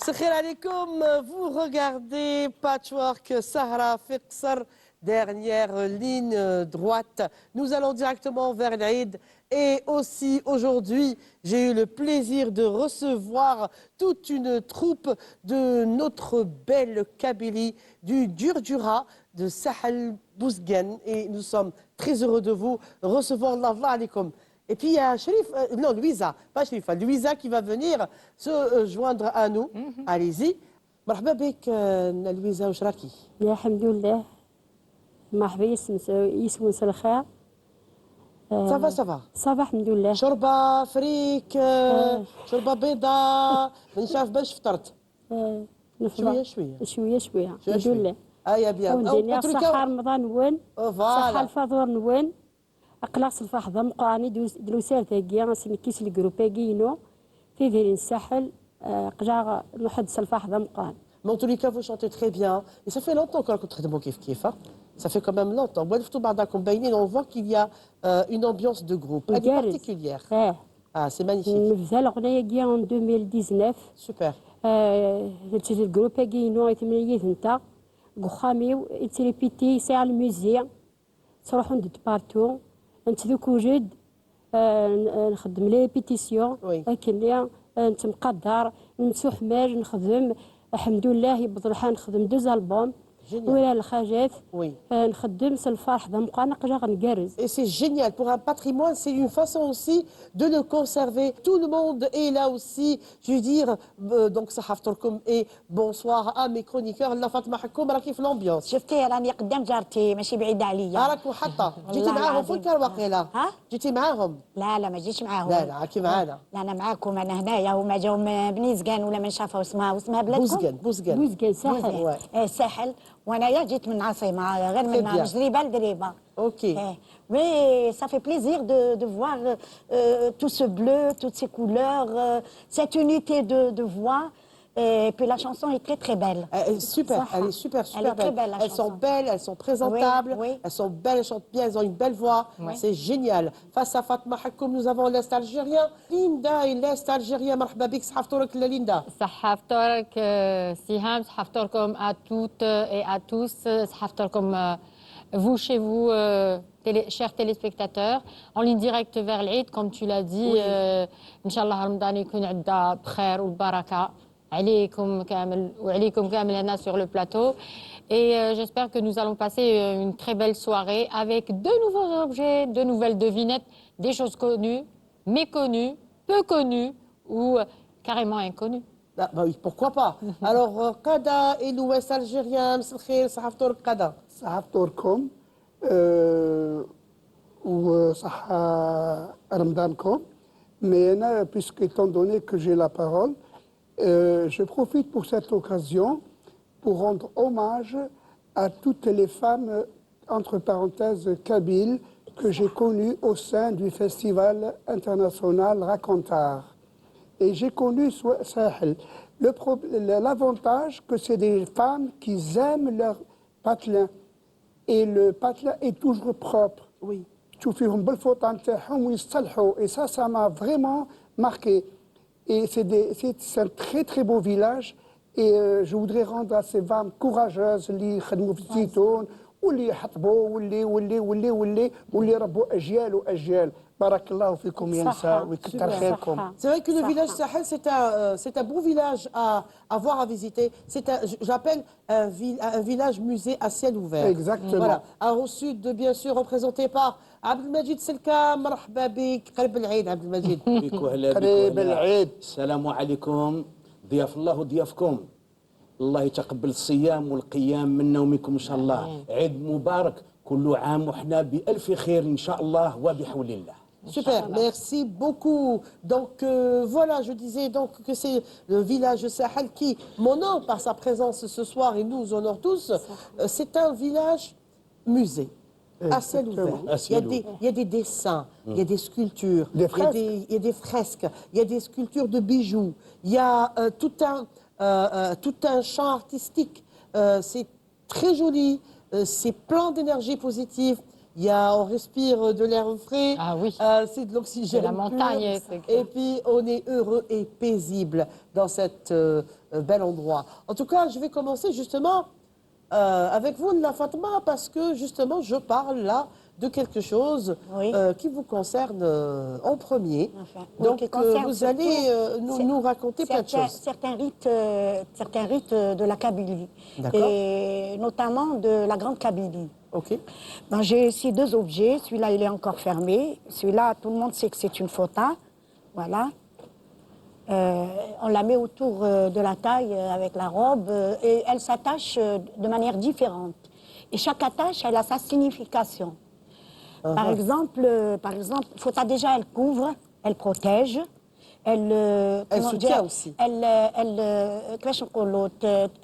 Sakhir alaikum, vous regardez Patchwork Sahara Fiqsar, dernière ligne droite. Nous allons directement vers l'Aïd. Et aussi aujourd'hui, j'ai eu le plaisir de recevoir toute une troupe de notre belle Kabylie, du Djurdjura, de Sahel Bouzgan. Et nous sommes très heureux de vous recevoir. Allah alaikum. Et puis il y a Sherif, non Louisa, pas Sherifa, Louisa qui va venir se joindre à nous. Allez-y. مرحبا بك لويزا واش راكي؟ يا الحمد لله مرحبا يسمو سلخاء صافا صافا صباح الحمد لله شوربه فريك شوربه بيضاء من شاف باش فطرت شويه شويه شويه الحمد لله يا بيان ودنيا صحة رمضان نوين صحة الفطور نوين أقلاص الفحضة مقاني دروسار تاكيا سين كيس الجروباكينو في فيرين الساحل قجا نحدث الفحضة مقان. Mais en tous les cas, vous chantez très bien. Et ça fait longtemps que vous traitez mon kiff-kiff. Ça fait quand même longtemps. On voit qu'il y a une ambiance de groupe. Elle est particulière. Ah, c'est magnifique. En 2019. Super. Le groupe a gagné قخاميو يتريبيتي ساعة الموزيا تروحون دو بارتو نتذوك وجد نخدم لي ريبيتيسيون لكن نتمقدر نمسوح مال نخدم الحمد لله يبدل الحال نخدم دوز البوم ولا الخاجات نخدم الفرح ضمقانا قجا غنقرز. Et c'est génial pour un patrimoine, c'est une façon aussi de le conserver. Tout le monde est là aussi. Je veux dire donc صحفتكم et bonsoir à mes chroniqueurs. الله فاطمه حكوم راكي في الامبيونس. شفتي راني قدام جارتي ماشي بعيده عليا. راك وحطه جيتي معاهم في الكار واقيلا. ها؟ جيتي معاهم؟ لا ما جيتش معاهم. لا راكي معانا. لا انا معاكم انا هنايا هما جاو من بنيزكان ولا من شافوا اسمها بلادكم؟ بوزقان ساحل. ساحل وانايا جيت من عاصمه غير من جريبه لدريبه. Ok. Mais ça fait plaisir de voir tout ce bleu, toutes ces couleurs, cette unité de voix. Et puis la chanson est très très belle. Super, elle est super elle est belle. Très belle la elles chanson. sont belles, elles sont présentables, elles sont belles, elles chantent bien, elles ont une belle voix. C'est génial. Face à Fatma Hakoum, nous avons l'Est algérien. Linda et l'Est algérien. مرحبا بك صحة فطورك ليندا. صحة فطورك سهام صحة فطوركم à toutes et à tous صحة فطوركم vous chez vous chers téléspectateurs en ligne directe vers l'Aïd comme tu l'as dit إن شاء الله رمضان يكون عندها بخير والبركة عليكم كامل وعليكم كامل هنا sur le plateau et j'espère que nous allons passer une très belle soirée avec de nouveaux objets, de nouvelles devinettes, des choses connues, méconnues, peu connues ou carrément inconnues. Ah, bah oui, pourquoi pas. Alors Qada et l'Ouest algérien, مساء الخير صحة فطورك قدا. صحة فطوركم وصحة رمضانكم. Mais puisque étant donné que j'ai la parole, je profite pour cette occasion pour rendre hommage à toutes les femmes, entre parenthèses, kabyles, que j'ai connues au sein du festival international Racontar. Et j'ai connu Sahel. L'avantage que c'est des femmes qui aiment leur patelin. Et le patelin est toujours propre. Oui. Et ça m'a vraiment marqué. Et c'est un très très beau village. Et je voudrais rendre à ces femmes courageuses اللي خدموا في الزيتون واللي حطبوا واللي ربوا اجيال واجيال. بارك الله فيكم يا نساء ويكثر خيركم. C'est vrai que le village Sahel, c'est un beau village à voir, à visiter. J'appelle un village musée à ciel ouvert. Exactement. Voilà. Alors au sud, bien sûr, représenté par Abdelmajid Selka. مرحبا بك قريب العيد عبدالمجيد. قريب العيد. السلام عليكم ضياف الله وضيافكم. الله يتقبل الصيام والقيام منا ومنكم ان شاء الله. عيد مبارك كل عام وحنا بألف خير ان شاء الله وبحول الله. Super, merci beaucoup. Donc voilà, je disais donc que c'est le village Sahel qui m'honore par sa présence ce soir et nous honore tous. C'est un village musée. À ciel ouvert. Il y a des dessins, il y a des sculptures, il y a des fresques, il y a des sculptures de bijoux, il y a tout un champ artistique. C'est très joli, c'est plein d'énergie positive. on respire de l'air frais, Ah oui. c'est de l'oxygène De la pur. montagne, c'est clair. Et puis on est heureux et paisible dans cet bel endroit. En tout cas, je vais commencer justement avec vous, Nna Fatma, parce que justement, je parle là de quelque chose Oui. qui vous concerne en premier. Enfin, oui, Donc, qui concerne vous surtout allez cer- nous raconter plein de choses. Certains rites de la Kabylie, D'accord. et notamment de la Grande Kabylie. Ok. Ben, j'ai ici deux objets. Celui-là, il est encore fermé. Celui-là, tout le monde sait que c'est une fota. Voilà. On la met autour de la taille avec la robe et elle s'attache de manière différente. Et chaque attache, elle a sa signification. Par exemple, fota déjà, elle couvre, elle protège, elle comment soutient dire, aussi. كيفاش نقولوا,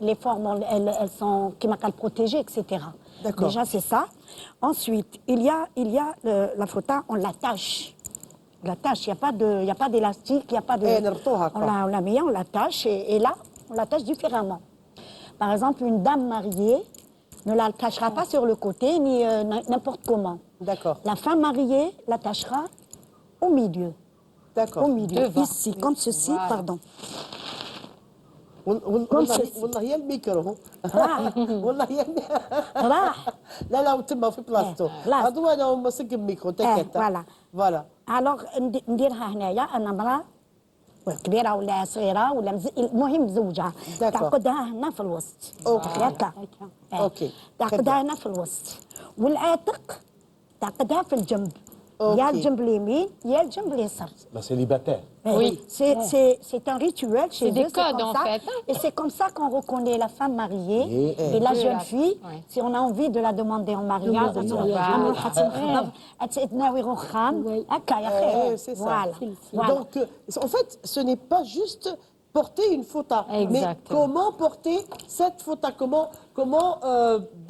les formes, elles sont كيما قال protégées, etc. D'accord. Déjà, c'est ça. Ensuite, il y a la fota, on l'attache. On l'attache, il n'y a pas d'élastique, il n'y a pas de... Eh, نربطوها, quoi. On la met, on l'attache, et là, on l'attache différemment. Par exemple, une dame mariée ne l'attachera pas sur le côté, ni n'importe comment. D'accord. La femme mariée l'attachera au milieu. D'accord. Au milieu, Devant. ici, comme ceci, Voilà. pardon. والله ceci. والله هي الميكرو راح والله هي راح. لا لا وتما في بلاصتو بلاصتو. هادو انا هما سق الميكرو تكت فوالا. فوالا الوغ نديرها هنايا انا امراه كبيره ولا صغيره ولا المهم زوجها داكور. تعقدها هنا في الوسط. أوكي. هكا. أوكي. تعقدها هنا في الوسط والعاتق تعقدها في الجنب. أوكي. يا الجنب اليمين يا الجنب اليسار. La célibataire. Oui. C'est un rituel chez eux. des c'est codes, comme en ça. fait, hein. Et c'est comme ça qu'on reconnaît la femme mariée Et- et la Et jeune la- fille. ouais. Si on a envie de la demander en mariage, c'est ça. Voilà. Voilà. Donc, en fait, ce n'est pas juste porter une fota, mais Exactement. comment porter cette fota, comment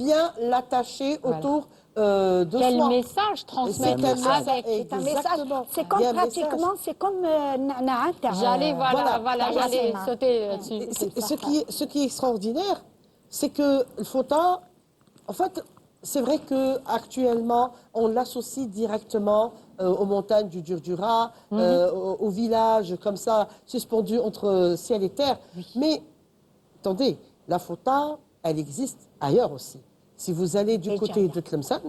bien l'attacher Voilà. autour de Quel soi. message transmettre C'est un message. avec C'est un message. Exactement. C'est Il y comme a un pratiquement, c'est comme Naata. J'allais, voilà, j'allais Tabassema. sauter là-dessus. Et ce qui est extraordinaire, c'est que le fota, en fait, c'est vrai qu'actuellement, on l'associe directement aux montagnes du Durdura, au village comme ça, suspendu entre ciel et terre. Mais attendez, la fota, elle existe ailleurs aussi. Si vous allez du Et côté Djaya. de Tlemcen,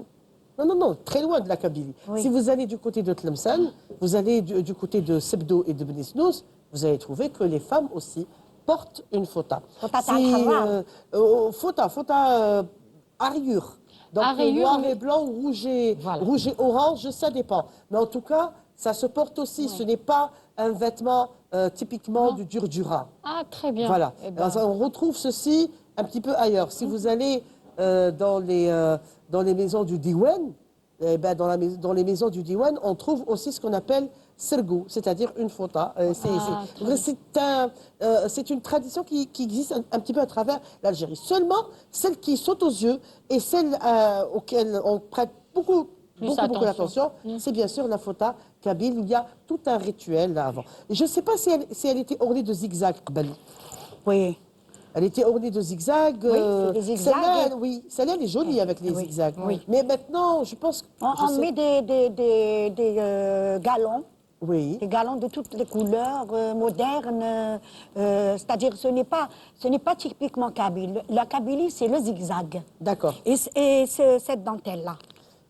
non, très loin de la Kabylie. Oui. Si vous allez du côté de Tlemcen, vous allez du côté de Sebdo et de Benisnous, vous allez trouver que les femmes aussi portent une fota. Fota Si, تاع الحرام. fota arriure. Donc Arriure, noir mais- et blanc, rouge et orange, ça dépend. Mais en tout cas, ça se porte aussi. Ce n'est pas un vêtement typiquement du Durdura. Ah, très bien. Voilà. Eh ben, Alors, on retrouve ceci un petit peu ailleurs. Si vous allez dans les maisons du Diwan, eh ben, dans les maisons du Diwan, on trouve aussi ce qu'on appelle sergou, c'est-à-dire une fota. C'est une tradition qui existe un petit peu à travers l'Algérie. Seulement, celle qui saute aux yeux et celle auquel on prête beaucoup d'attention, c'est bien sûr la fota kabyle. Il y a tout un rituel là avant. Et je ne sais pas si elle était ornée de zigzags, Kabyle. Oui. Elle était ornée de zigzags. Oui, c'est des zigzags. Celle-là, oui, celle-là, elle est jolie avec les Oui, zigzags. oui. Mais maintenant, je pense que... On met des galons. Oui, Des galons de toutes les couleurs modernes, c'est-à-dire ce n'est pas typiquement kabyle. La Kabylie, c'est le zigzag. d'accord. Et cette dentelle-là.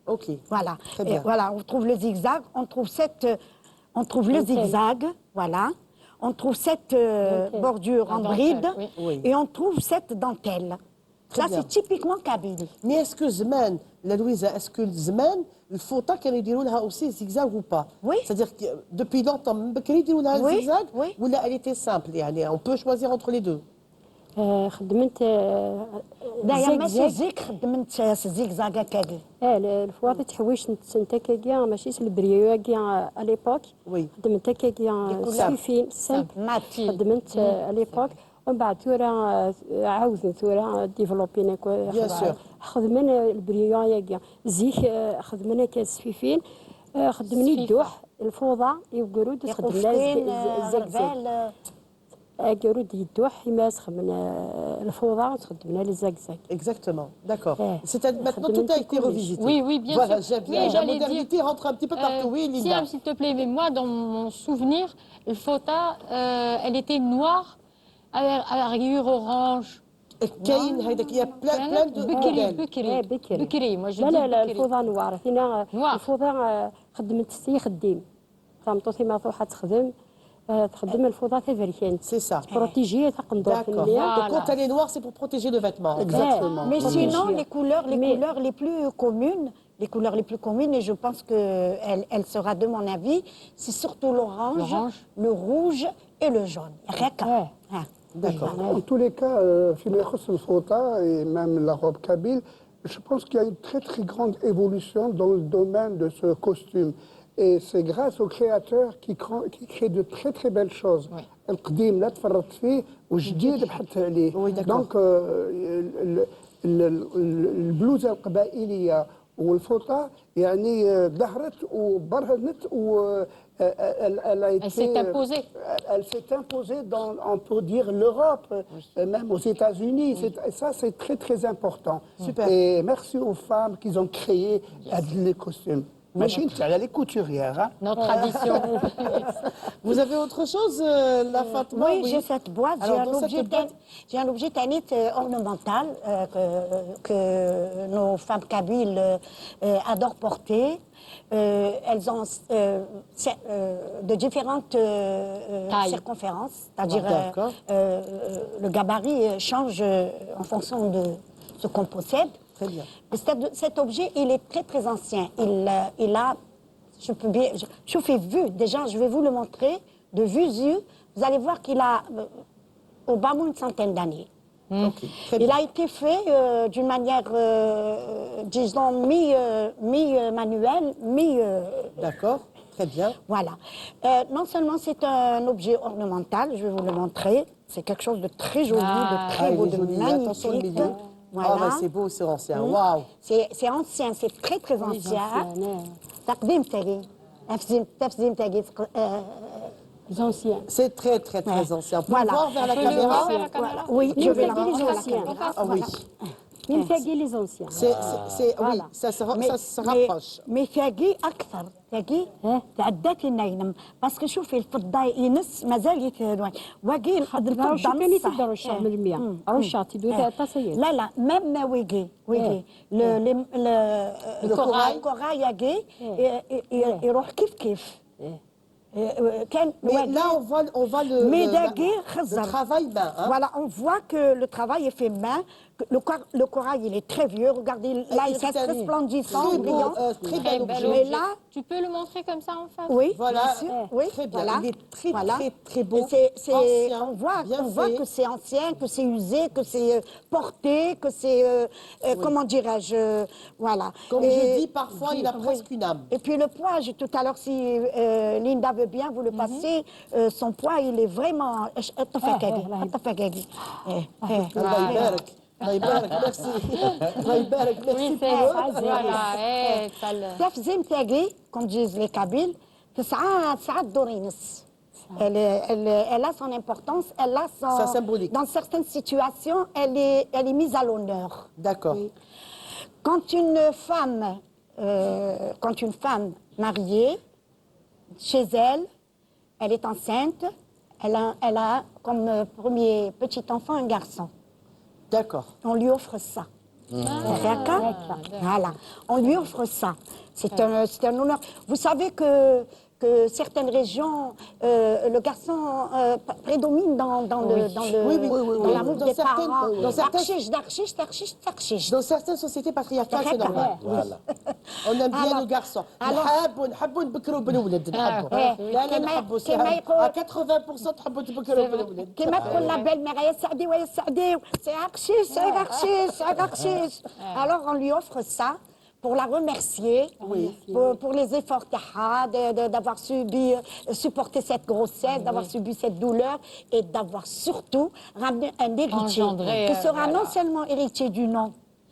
Ok. Voilà. Très bien. Et voilà, on trouve le zigzag, on trouve le zigzag, voilà. On trouve cette bordure La en dentelle, bride oui. Oui. et on trouve cette dentelle. Très Ça, bien. c'est typiquement kabyle. Mais est-ce que Zman, la Louisa, est-ce que Zman, le fota, كانوا يديروا لها aussi zigzag ou pas? Oui. C'est-à-dire que depuis longtemps, كانوا يديروا لها Oui, zigzag oui. ou là, elle était simple يعني on peut choisir entre les deux. خدمت دايما ماشي زيك زيك خدمت الزيكزاك هكاكي. الفواطي تحويش نتاكاكيا ماشي البريوكيا اليبوك Oui. خدمت هكاكيا سيفين سامب مات. خدمت اليبوك ومن بعد ثورة عاودنا ثورة ديفلوبينا Bien sûr. خدمنا البريوكيا زيك خدمنا كسفيفين خدمني سفيفة. الدوح الفوضى يقولوا خدمنا يقفين زيك غربال قرود يدوح يماس من الفوضى تخدمنا لي زاكزاك. Exactement, d'accord. Eh, Maintenant, tout a été revisité. Oui, oui, bien Voilà, sûr. j'aime bien. Oui, La j'allais modernité dire, rentre un petit peu partout. Oui, Linda. Siam, s'il te plaît, mais moi, dans mon souvenir, le fota, elle était noire, à rayures orange. كاين هيداك il y a plein de بكري modèles. بكري بكري. بكري moi je لا dis لا لا بكري. الفوضى نوار فينا نوار. الفوضى خدمت السي خديم تامطوطي ما طوحة تخدم الفوضى تفريكين C'est ça. بروتيجي تقندور في D'accord. المياه. Donc quand elle est noire, c'est pour protéger le vêtement. Exactement. Mais sinon, les couleurs les plus communes, et je pense qu'elle sera de mon avis, c'est surtout l'orange, L'orange. le rouge et le jaune. Reka. Ah. D'accord. En tous les cas, فيما يخص الفوطة et même la robe kabyle, je pense qu'il y a une très très grande évolution dans le domaine de ce costume. Et c'est grâce aux créateurs qui créent de très très belles choses. القديم لا تفرطت فيه والجديد بحثت عليه. Oui, d'accord. Donc البلوزة القبائلية والفوطة يعني ظهرت وبرهنت Elle s'est imposée. Elle s'est imposée dans, on peut dire, l'Europe, même aux États-Unis. Ça, c'est très, très important. Super. Et merci aux femmes qui ont créé les costumes. Machine, elle est couturière. Hein? Notre tradition. Vous avez autre chose, la Fatma? Oui, j'ai cette boîte. Alors, dans cette boîte, J'ai un objet tanit ornemental que nos femmes kabyles adorent porter. Elles ont de différentes circonférences, c'est-à-dire le gabarit change en fonction de ce qu'on possède. Très bien. Cet objet, il est très très ancien. Il a, je fais vu, déjà je vais vous le montrer, de visu, vous allez voir qu'il a au bas moins une centaine d'années. Okay, très Il bien. a été fait d'une manière, disons, mi-manuelle, D'accord, très bien. voilà. Non seulement c'est un objet ornemental, je vais vous le montrer, c'est quelque chose de très joli, de très il beau, est de joli. magnifique. Attention le milieu. Voilà. Ah, bah, c'est beau, c'est ancien. Waouh. C'est ancien, c'est très très ancien. تقديم تاعي تفزيم تاعي Les anciens. C'est très, très, très ancien. Vous pouvez Voilà. voir vers la On peut le caméra? voir vers la caméra. Oui, je vais la les montrer à la anciens. caméra. Ah oui. من تلاقي les anciens. Oui, Voilà. ça se rapproche. مي تلاقي اكثر تلاقي تعدات النايم باسكو شوفي الفضه ينس مازال يتهوى واقي الفضه شو كان يتدروا الشعب من المياه رشات يدو تصير. لا لا ميم ما ويجي الكوراي يجي يروح كيف كان Mais là, on voit Mais le d'accord, travail main. Hein. Voilà, on voit que le travail est fait main, que le corail il est très vieux, regardez, là il reste resplendissant, Très beau, brillant. très bel objet. Mais là, Tu peux le montrer comme ça en face? oui, Voilà, bien sûr, oui, très bien. voilà. Il est très, Voilà. très, très beau. Et ancien, on voit fait. que c'est ancien, que c'est usé, que c'est porté, que c'est, comment dirais-je, voilà. Comme Et- je dis, parfois, il a presque une âme. Et puis le poids, tout à l'heure, si Linda veut bien vous le passer, son poids, il est vraiment... Allah يبارك. الله يبارك. Merci. الله يبارك. Merci Oui, pour c'est eux. voilà. Ça le... تفزيم تاعي comme disent les Kabyles تسعة دور ينص. Elle a son importance, elle a son... Sa symbolique. Dans certaines situations, elle est mise à l'honneur. D'accord. Quand une femme mariée, chez elle, elle est enceinte, elle a comme premier petit enfant un garçon. D'accord. On lui offre ça. D'accord. Voilà. On lui offre ça. C'est un honneur. Vous savez que certaines régions, le garçon prédomine dans l'amour Dans des certaines- parents. dans certaines- Tarchiche. Dans certaines sociétés patriarcales, c'est D'accord. normal. Voilà. On aime bien Alors- le garçon. alors- نحبوا نبكروا بالولد نحبوا. لا كما- نحبوا كما يقول- 80% تحبوا تبكروا بالولد. كما تقول لا بelle mère يا سعدي ويا سعدي c'est عقشيش. Alors on lui offre ça pour la remercier, pour les efforts d'avoir supporté cette grossesse, d'avoir subi cette douleur et d'avoir surtout ramené un héritier Engendré, qui sera voilà. non seulement héritier du nom,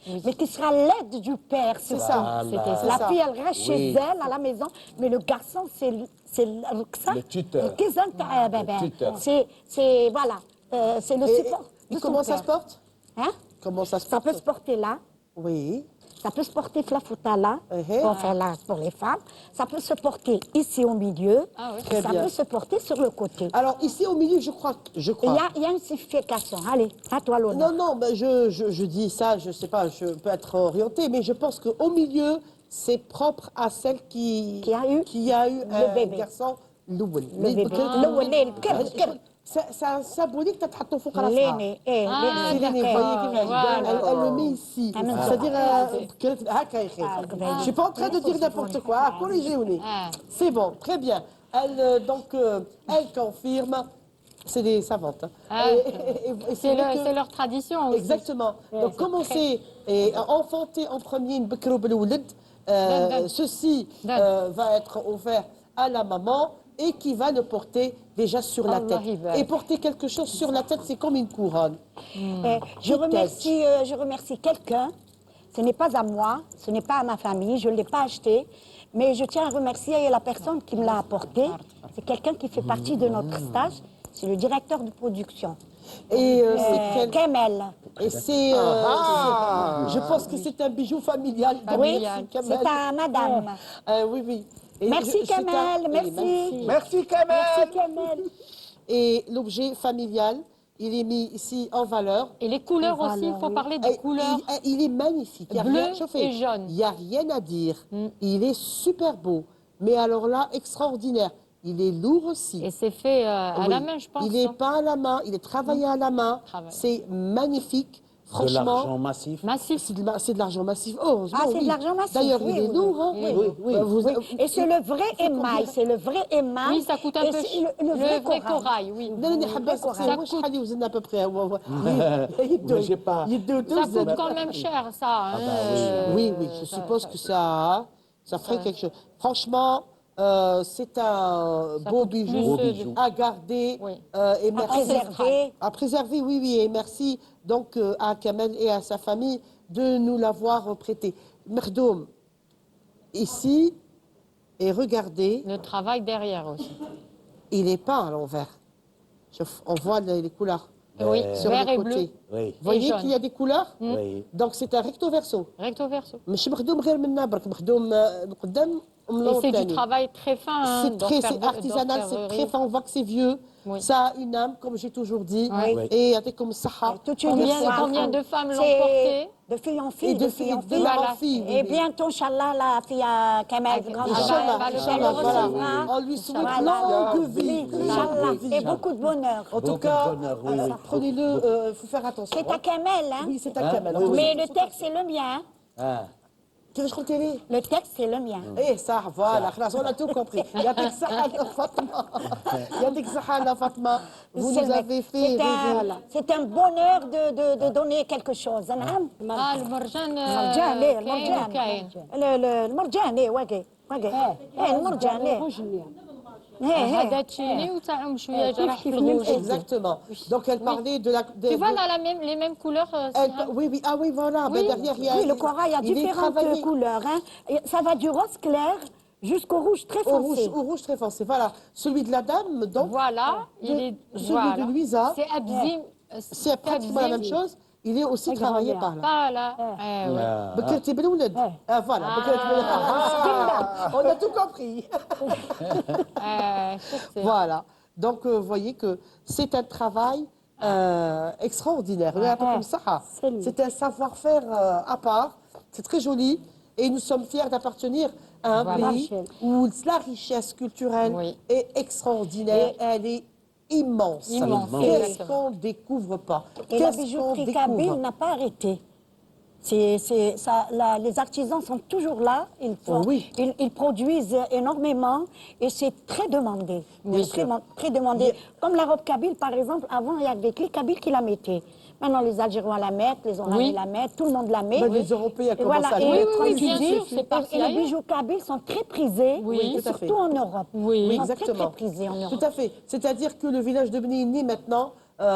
mais qui sera l'aide du père. C'est surtout. ça. C'était ça. La ça. fille, elle reste chez Oui. elle, à la maison, mais le garçon, c'est Le tuteur. Le tuteur. C'est voilà, c'est le support. Et de son comment ça père. se porte? Hein? Comment ça se Ça porte? peut se porter là. Oui. Ça peut se porter flafouta là, enfin là pour les femmes. Ça peut se porter ici au milieu. Ah oui. Et Très ça bien. peut se porter sur le côté. Alors, ici, au milieu, je crois. Il y a une signification. Allez, à toi l'honneur. Non, ben, je dis ça, je sais pas, je peux être orientée, mais je pense qu'au milieu, c'est propre à celle qui a eu un bébé. garçon. Le bébé. C'est un symbolique que tu as فوق راسها. L'aîné. C'est l'aîné, vous voyez كيف elle le met ici. Ah, C'est-à-dire, je ne suis pas en train de dire n'importe quoi, corrigez-vous. C'est bon, très bien. Elle confirme, c'est des savantes. Ah. Et C'est vrai que- leur tradition aussi. Exactement. Donc, commencer et enfanter en premier une Bekro Belouled, ceci va être offert à la maman et qui va le porter déjà sur la tête. Allah Ibarak. Et porter quelque chose sur la tête, c'est comme une couronne. Je remercie quelqu'un. Ce n'est pas à moi, ce n'est pas à ma famille, je ne l'ai pas acheté. Mais je tiens à remercier la personne qui me l'a apporté. C'est quelqu'un qui fait partie de notre stage. C'est le directeur de production. Et c'est Kamel. et c'est, je pense que c'est un bijou familial. Oui, Merci, c'est Kamel. à madame. Oui, oui. Et Merci c'est un- Kamel, oui, merci. Merci Kamel. Merci Kamel. Et l'objet familial, il est mis ici en valeur. Et les couleurs aussi, il faut parler des couleurs. Il est magnifique. Il y a Bleu rien- chauffez, et jaune. Il n'y a rien à dire. Il est super beau. Mais alors là, extraordinaire. Il est lourd aussi. Et c'est fait à Oui. la main, je pense. Il n'est hein. pas à la main, il est travaillé à la main. Travaillé. C'est magnifique. De l'argent Franchement, massif. Massif. c'est de l'argent massif. Heureusement, Ah, c'est de oui. l'argent massif, D'ailleurs, oui, il est oui, lourd. oui. Hein. Oui, oui. Et c'est le vrai émail, c'est le vrai émail. Oui, ça coûte un Et peu c'est cher. le vrai corail. corail, oui. لا لا حابه Ça نسقسي واش coûte- شحال يوزن à peu près Mais j'ai pas- Ça coûte quand même cher, ça. hein. Oui, je suppose que ça ferait quelque chose. Franchement, c'est un beau coûte bijou, plus, Beau bijou. à garder Oui. et merci. préserver. À préserver, oui, oui, et merci donc à Kamel et à sa famille de nous l'avoir prêté. Merdoum, ici, et regardez, Le travail derrière aussi. il est peint à l'envers. On voit les couleurs Oui, sur vert les et côtés. bleu. Oui. Vous voyez jaune. qu'il y a des couleurs Oui. Donc c'est un recto verso. Recto verso. مش مخدوم غير من برك مخدوم من قدام ومن Et c'est du الثاني. travail très fin. hein, C'est artisanal, c'est très fin, on voit que c'est vieux. Oui. Ça a une âme, comme j'ai toujours dit. Oui. Et يعطيكم الصحة. Toute une Combien, histoire. combien de femmes l'ont C'est porté de fille en Et fille, de de fille en de fille. mère en Voilà. fille. oui, Et oui. bientôt, Inch'Allah, la fille à Kamel, grande Inch'Allah, va le Inch'Allah, recevoir. voilà. On lui souhaite Voilà. longue vie. Inch'Allah. Longue vie. Et beaucoup de bonheur. En tout Beaucoup de cas, bonheur, oui, oui. prenez-le, il faut faire attention. C'est à Kamel, hein? Oui, c'est à Hein? Kamel. Oui, oui. Mais le texte, c'est le mien. hein. Ah. Tu veux que je continue? Le texte, c'est le mien. Eh, ça, voilà, خلاص, on a tout compris. Il y a des Sahana Fatma. Il y a des Sahana Fatma. Vous C'est nous le- avez fait rêver. c'est un bonheur de donner quelque chose. نعم. Ah, le marjan. المرجان إيه، المرجان كاين. المرجان إيه، واقي إيه المرجان إيه. هذا تشيني وتاعهم شويه جرح في الغوش. Exactement. Donc elle parlait de la. Tu vois dans les mêmes couleurs. Oui, oui, ah oui, voilà. Ben, derrière, il y a. Oui, le corail a il est différentes travaillé couleurs. Hein. Et ça va du rose clair jusqu'au rouge très foncé. au rouge très foncé. Voilà. Celui de la dame, donc. Voilà, il est. Celui de Louisa, C'est Abzim. c'est pratiquement la même chose. Il est aussi travaillé par là. Voilà. Eh ouais. بكرتي بالولد. Voilà. بكرتي بالولد. On a tout compris. شفتي. Voilà. Donc, vous voyez que c'est un travail extraordinaire. C'est un savoir-faire à part. C'est très joli. Et nous sommes fiers d'appartenir à un Voilà. pays où la richesse culturelle Oui. est extraordinaire. Elle est immense. Immense, Qu'est-ce exactement. qu'on découvre pas? Et la Qu'est-ce qu'on bijouterie kabyle découvre? n'a pas arrêté. Les artisans sont toujours là, Oh oui. ils produisent énormément et c'est très demandé. Bien C'est sûr. très demandé. Comme la robe kabyle, par exemple, avant, il y avait que les Kabyles qui la mettaient. Maintenant, les Algériens la mettent, les Oranais Oui. la mettent, tout le monde la met. Ben, les Européens Et commencent à la et mettre. comme Oui, tu bien dis, sûr, c'est parti et les ailleurs. bijoux kabyles sont très prisés, Oui, et tout à fait. surtout en Europe. Oui. Ils sont Exactement. très prisés en Europe. Tout à fait. C'est-à-dire que le village de Bnini, maintenant,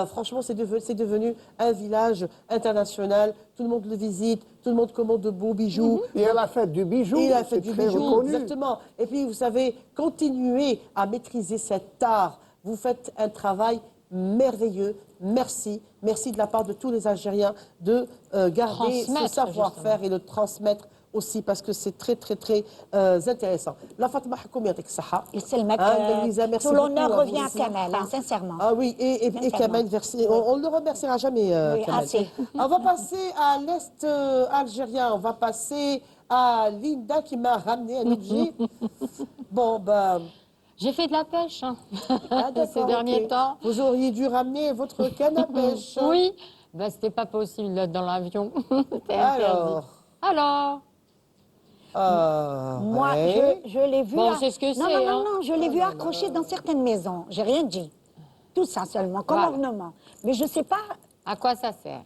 Franchement, c'est devenu un village international. Tout le monde le visite, tout le monde commande de beaux bijoux. Il y a la fête du bijou, Et la fête c'est du très bijou, reconnu. exactement. Et puis, vous savez, continuez à maîtriser cet art. Vous faites un travail merveilleux. Merci. Merci de la part de tous les Algériens de garder ce Transmettre, savoir-faire et le transmettre aussi parce que c'est très, très, très intéressant. La Fatma Hakoum yatik saha. يسلمك. Louisa, merci Tout l'honneur beaucoup à revient vous à aussi. Kamel, hein, sincèrement. Ah oui, et Sincèrement. Kamel, on ne le remerciera jamais, Oui, Kamel. assez. On va passer à l'Est algérien. On va passer à Linda qui m'a ramené un objet. Bon, ben... J'ai fait de la pêche hein, Ah, d'accord, ces derniers ok. temps. Vous auriez dû ramener votre canne à pêche. Oui, ben, c'était pas possible d'être dans l'avion. C'était interdit. Alors, Alors, Moi, ouais. je l'ai vu. Bon, on sait ce que non, c'est, non, non, hein. non, je l'ai vu accroché dans certaines maisons. J'ai rien dit. Tout ça seulement, comme Voilà. ornement. Mais je sais pas, à quoi ça sert?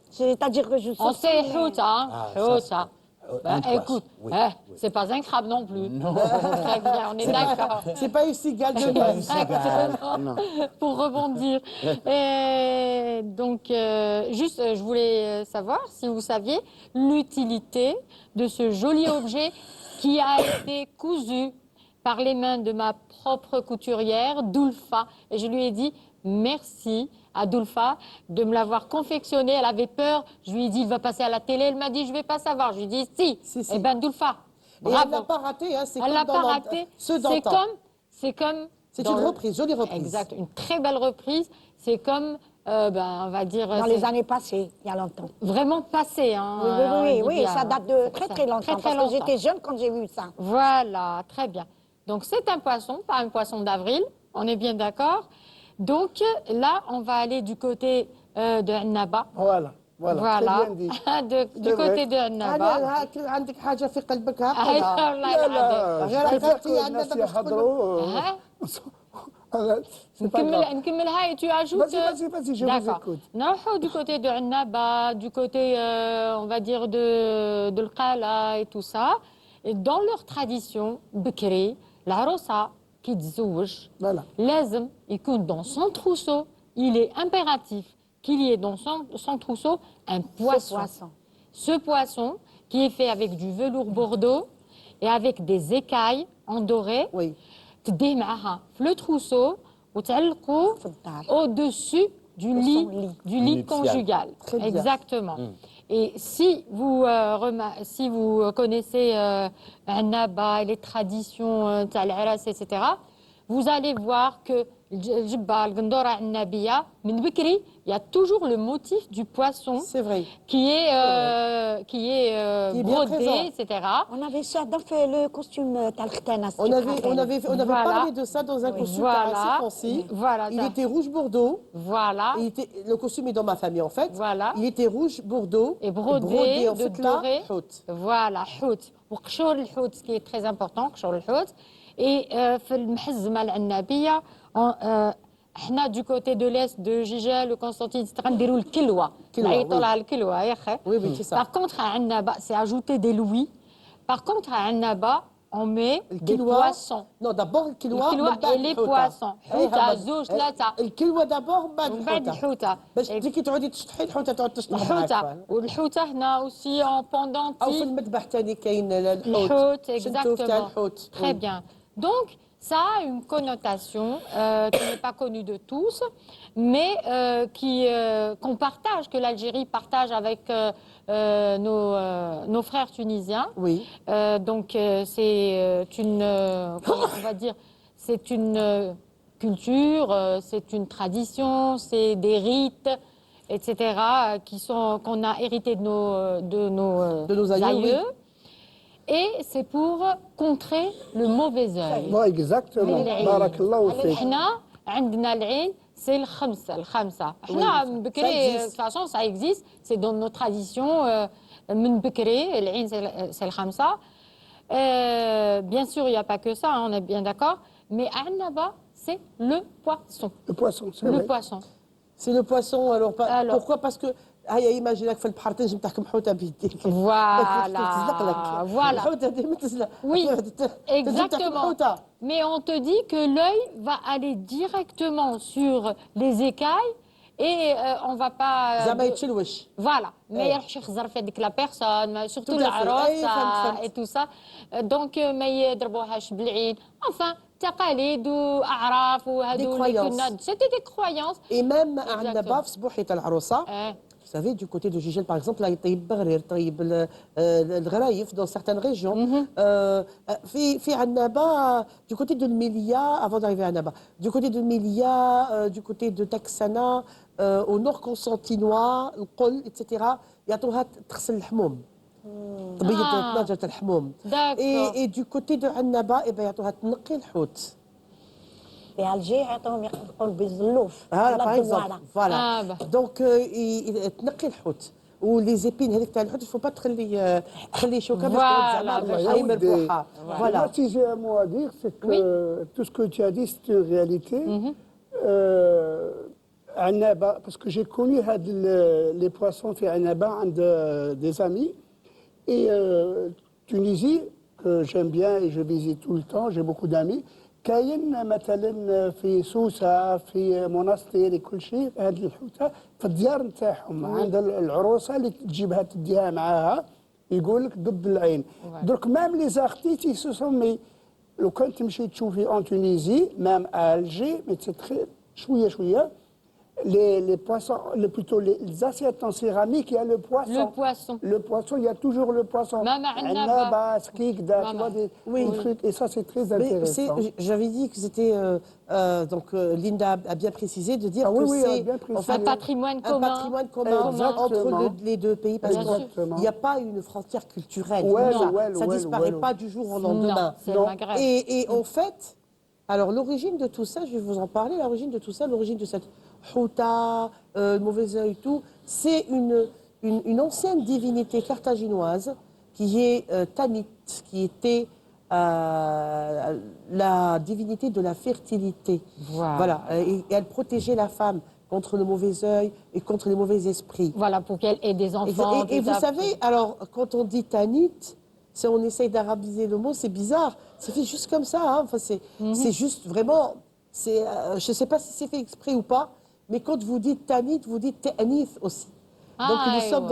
c'est-à-dire que je On sors sait mais- Hout, hein. Ah, Ça. un poisson, Écoute, oui, oui. c'est pas un crabe non plus. Non. Très bien, on est d'accord. C'est pas une cigale de C'est pas mer. une cigale. Non. Pour rebondir. Et donc, juste, je voulais savoir si vous saviez l'utilité de ce joli objet qui a été cousu par les mains de ma propre couturière, Doulfa. Et je lui ai dit merci à Doulfa de me l'avoir confectionné. Elle avait peur. Je lui ai dit, il va passer à la télé. Elle m'a dit, je ne vais pas savoir. Je lui ai dit, si. Si. Eh bien, Doulfa, Et elle bravo. n'a pas raté, hein, c'est Elle comme l'a dans pas raté. ceux C'est d'antan. comme. C'est dans une le- reprise, jolie reprise. Exact, une très belle reprise. C'est comme, on va dire, Dans c'est les années passées, il y a longtemps. vraiment passé. Hein, Oui, oui, on oui, dit oui, bien, ça hein. date de très, très longtemps. Très, très parce longtemps. que j'étais jeune quand j'ai vu ça. Voilà, très bien. Donc c'est un poisson, pas un poisson d'avril, on est bien d'accord. Donc là, on va aller du côté de Annaba. Voilà, voilà, très bien dit. Du C'est côté vrai. de Annaba. أنا عندك حاجة في قلبك ها أيوة قولها. والله لا العظيم. لا غير je préfère عقلتي que عندنا الناس باش تقول- يحضروا Hein c'est pas grave. نكملها et tu ajoutes. Vas-y, je vous D'accord. écoute. نروحوا du côté de Annaba, du côté, on va dire, de l'Qala et tout ça. Et dans leur tradition, Bekri, العروسة qui تزوج Voilà. لازم يكون dans son trousseau, il est impératif qu'il y ait dans son trousseau un poisson. poisson. Ce poisson qui est fait avec du velours bordeaux et avec des écailles en doré. Oui. تديه معها في le trousseau وتعلقوا في الدار. au-dessus du De lit, son lit. du lit Nuptial. conjugal. Très bien. Exactement. Et si vous connaissez Annaba et les traditions تاع العراس, etc., vous allez voir que الجبة القندورة العنابية من بكري, il y a toujours le motif du poisson C'est vrai. qui est Qui est bien brodé, présent. etc. On avait ça dans le costume Talkhitana. On avait Voilà. parlé de ça dans un costume Voilà. assez concis. Voilà, Il ça. était rouge bordeaux. Voilà. Le costume est dans ma famille en fait. Voilà. Il était rouge bordeaux. Et brodé en de fait là, doré. haute. Voilà, حوت. وقشور الحوت, ce qui est très important, قشور الحوت. Et في المحزمة العنابية, احنا du côté de l'est de Gigel, Constantine, etc., نديروا الكلوة. كلوة, نعيطوا oui. لها الكلوة يا أخي. Oui, oui, c'est ça. Par contre, à Annaba, c'est ajouter des louis. Par contre, à Annaba, on met des الكلوة poissons. Non, d'abord الكلوة الكلوة من بعد et les الحوتة. poissons. أي حوتة, هما- زوج, ثلاثة. الكلوة دابور من بعد من بعد الحوتة. الحوتة. باش انت كي تعودي تشطحي الحوتة تعود تشطح معاك. الحوتة. والحوتة هنا aussi en أو في pendentif. المذبح ثاني كاين الحوت. الحوت, شنتو تاع exactement. الحوت. Très bien. Donc, ça a une connotation qui n'est pas connue de tous, mais qu'on partage, que l'Algérie partage avec nos frères tunisiens. Oui. Donc, c'est comment on va dire, c'est une culture, c'est une tradition, c'est des rites, etc., qu'on a hérité de nos aïeux, oui. Et c'est pour contrer le mauvais œil. Bon, exactement. Barakallahu fik. احنا عندنا العين c'est الخمسة. احنا من بكري, de toute façon, ça existe, c'est dans nos traditions. من بكري, العين c'est الخمسة. Bien sûr, il n'y a pas que ça, hein, on est bien d'accord. Mais à Annaba, c'est le poisson. Le poisson, c'est Le vrai. poisson. C'est le poisson. Alors, Alors. pourquoi? Parce que هيا ايماجينك في البحر تنجم تحكم حوته بيديك. Voilà. تزلق لك. Voilà. الحوته ديما تزلق. Oui, تنجم تحكم exactement. حوته. Mais on te dit que l'œil va aller directement sur les écailles et on va pas زعما يتشلوش. voilà ما إيه. يروحش يخزر في هذيك لا بيرسون surtout Tout à fait. العروس أي، فهمت. et tout ça donc ما يضربوهاش بالعيد enfin تقاليد واعراف وهذو اللي croyances. كنا سيتي دي كرويونس Et même Exactement. عندنا في صبوحية العروسة. Vous savez, du côté de Gigel, par exemple, là, يطيب بغرير طيب الغرايف dans certaines régions. في عنابة, du côté de Melia, avant d'arriver à Annaba, du côté de Melia, du côté de Taxana, au nord constantinois, القل, etc. يعطوها تغسل الحموم. تبيض طنجرة الحموم. D'accord. Et du côté de Annaba, eh ben, يعطوها تنقي الحوت. في ألجي يعطوهم يخلقوا بالزلوف. Voilà, ولا par exemple. الدوارة. Voilà. Ah, bah. Donc, تنقي الحوت. ولي زيبين هذيك تاع الحوت الفو با تخلي شوكه باش Voilà, تقعد باش زعما هاي مربوحه. Moi, Voilà. si j'ai un mot à dire, c'est que tout ce que tu as dit, c'est une réalité. Annaba, parce que j'ai connu les poissons في عنابة عند des amis. Et Tunisie, que j'aime bien et je visite tout le temps, j'ai beaucoup d'amis. كاين مثلا في سوسه في مناستير كل شيء هذه الحوته في الديار نتاعهم عند العروسه اللي تجيبها تديها معاها يقول لك ضد العين. درك مام لي زارتيتي سو سومي لو كان تمشي تشوفي اون تونيزي مام الجي مي شويه شويه les poissons, plutôt les assiettes en céramique, il y a le poisson. Le poisson. Le poisson, il y a toujours le poisson. Mama Annaba, skikda, tu vois, des trucs. Et ça, c'est très intéressant. J'avais dit que c'était, donc Linda a bien précisé de dire Ah oui, que oui, c'est bien précisé. en fait, Un patrimoine commun. Un patrimoine commun Exactement. entre les deux pays, parce Exactement. qu'il n'y a pas une frontière culturelle. Ouais, ça ouais, ça ouais, disparaît ouais, pas du jour au lendemain. Non, c'est le Maghreb. Et en fait, alors l'origine de tout ça, je vais vous en parler, l'origine de tout ça, l'origine de cette houta, mauvais œil et tout, c'est une ancienne divinité carthaginoise qui est Tanit, qui était la divinité de la fertilité. Voilà. Et elle protégeait la femme contre le mauvais œil et contre les mauvais esprits. Voilà, pour qu'elle ait des enfants. Et vous savez, alors, quand on dit Tanit, si on essaye d'arabiser le mot, c'est bizarre. C'est fait juste comme ça. Hein. Enfin, c'est juste vraiment... je ne sais pas si c'est fait exprès ou pas, mais quand vous dites Tanit, vous dites Ta'anith aussi. Donc nous sommes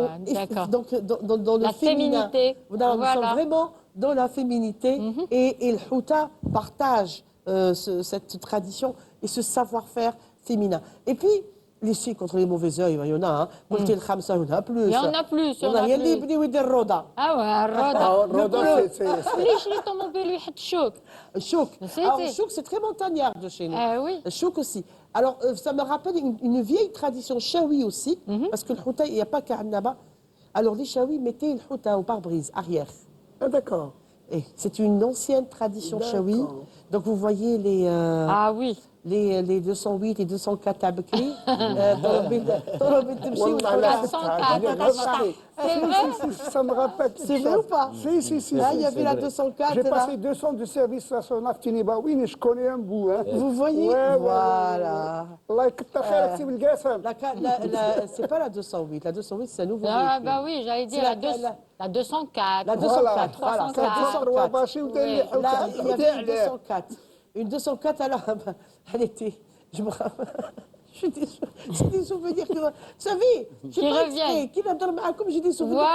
dans le la féminin. Féminité. Nous sommes vraiment dans la féminité. Et le Houta partage cette tradition et ce savoir-faire féminin. Et puis, les filles contre les mauvais œils, il y en a. Hein. Il y en a plus. Il y en a plus. Il y en a plus. Ah ouais, Roda. Roda, c'est... ليش اللي طوموبيل يحط شوك Chouk. Alors, chouk, c'est très montagnard de chez nous. Oui. Chouk aussi. Alors, ça me rappelle une vieille tradition chaoui aussi, parce que le houta, il n'y a pas qu'à Annaba. Alors, les chaouis mettaient le houta au pare-brise, arrière. Ah, d'accord. C'est une ancienne tradition chaoui. Donc, vous voyez les... Ah oui. Les 208 et 204 à Bekri. C'est vrai. Ça me rappelle. C'est vrai ou pas? Si. Là, il y avait la 204. J'ai passé 200 de service à son Aftiniba. Oui, mais je connais un bout. Hein. Vous voyez? Voilà. C'est pas la 208. La 208, c'est un nouveau véhicule. Ah bah oui, j'allais dire la 204. La 204, 304. Là, il y avait une 204. Une 204, alors, elle était... Je me rappelle... C'est des souvenirs qui... Vous savez, qui reviennent. Comme j'ai des souvenirs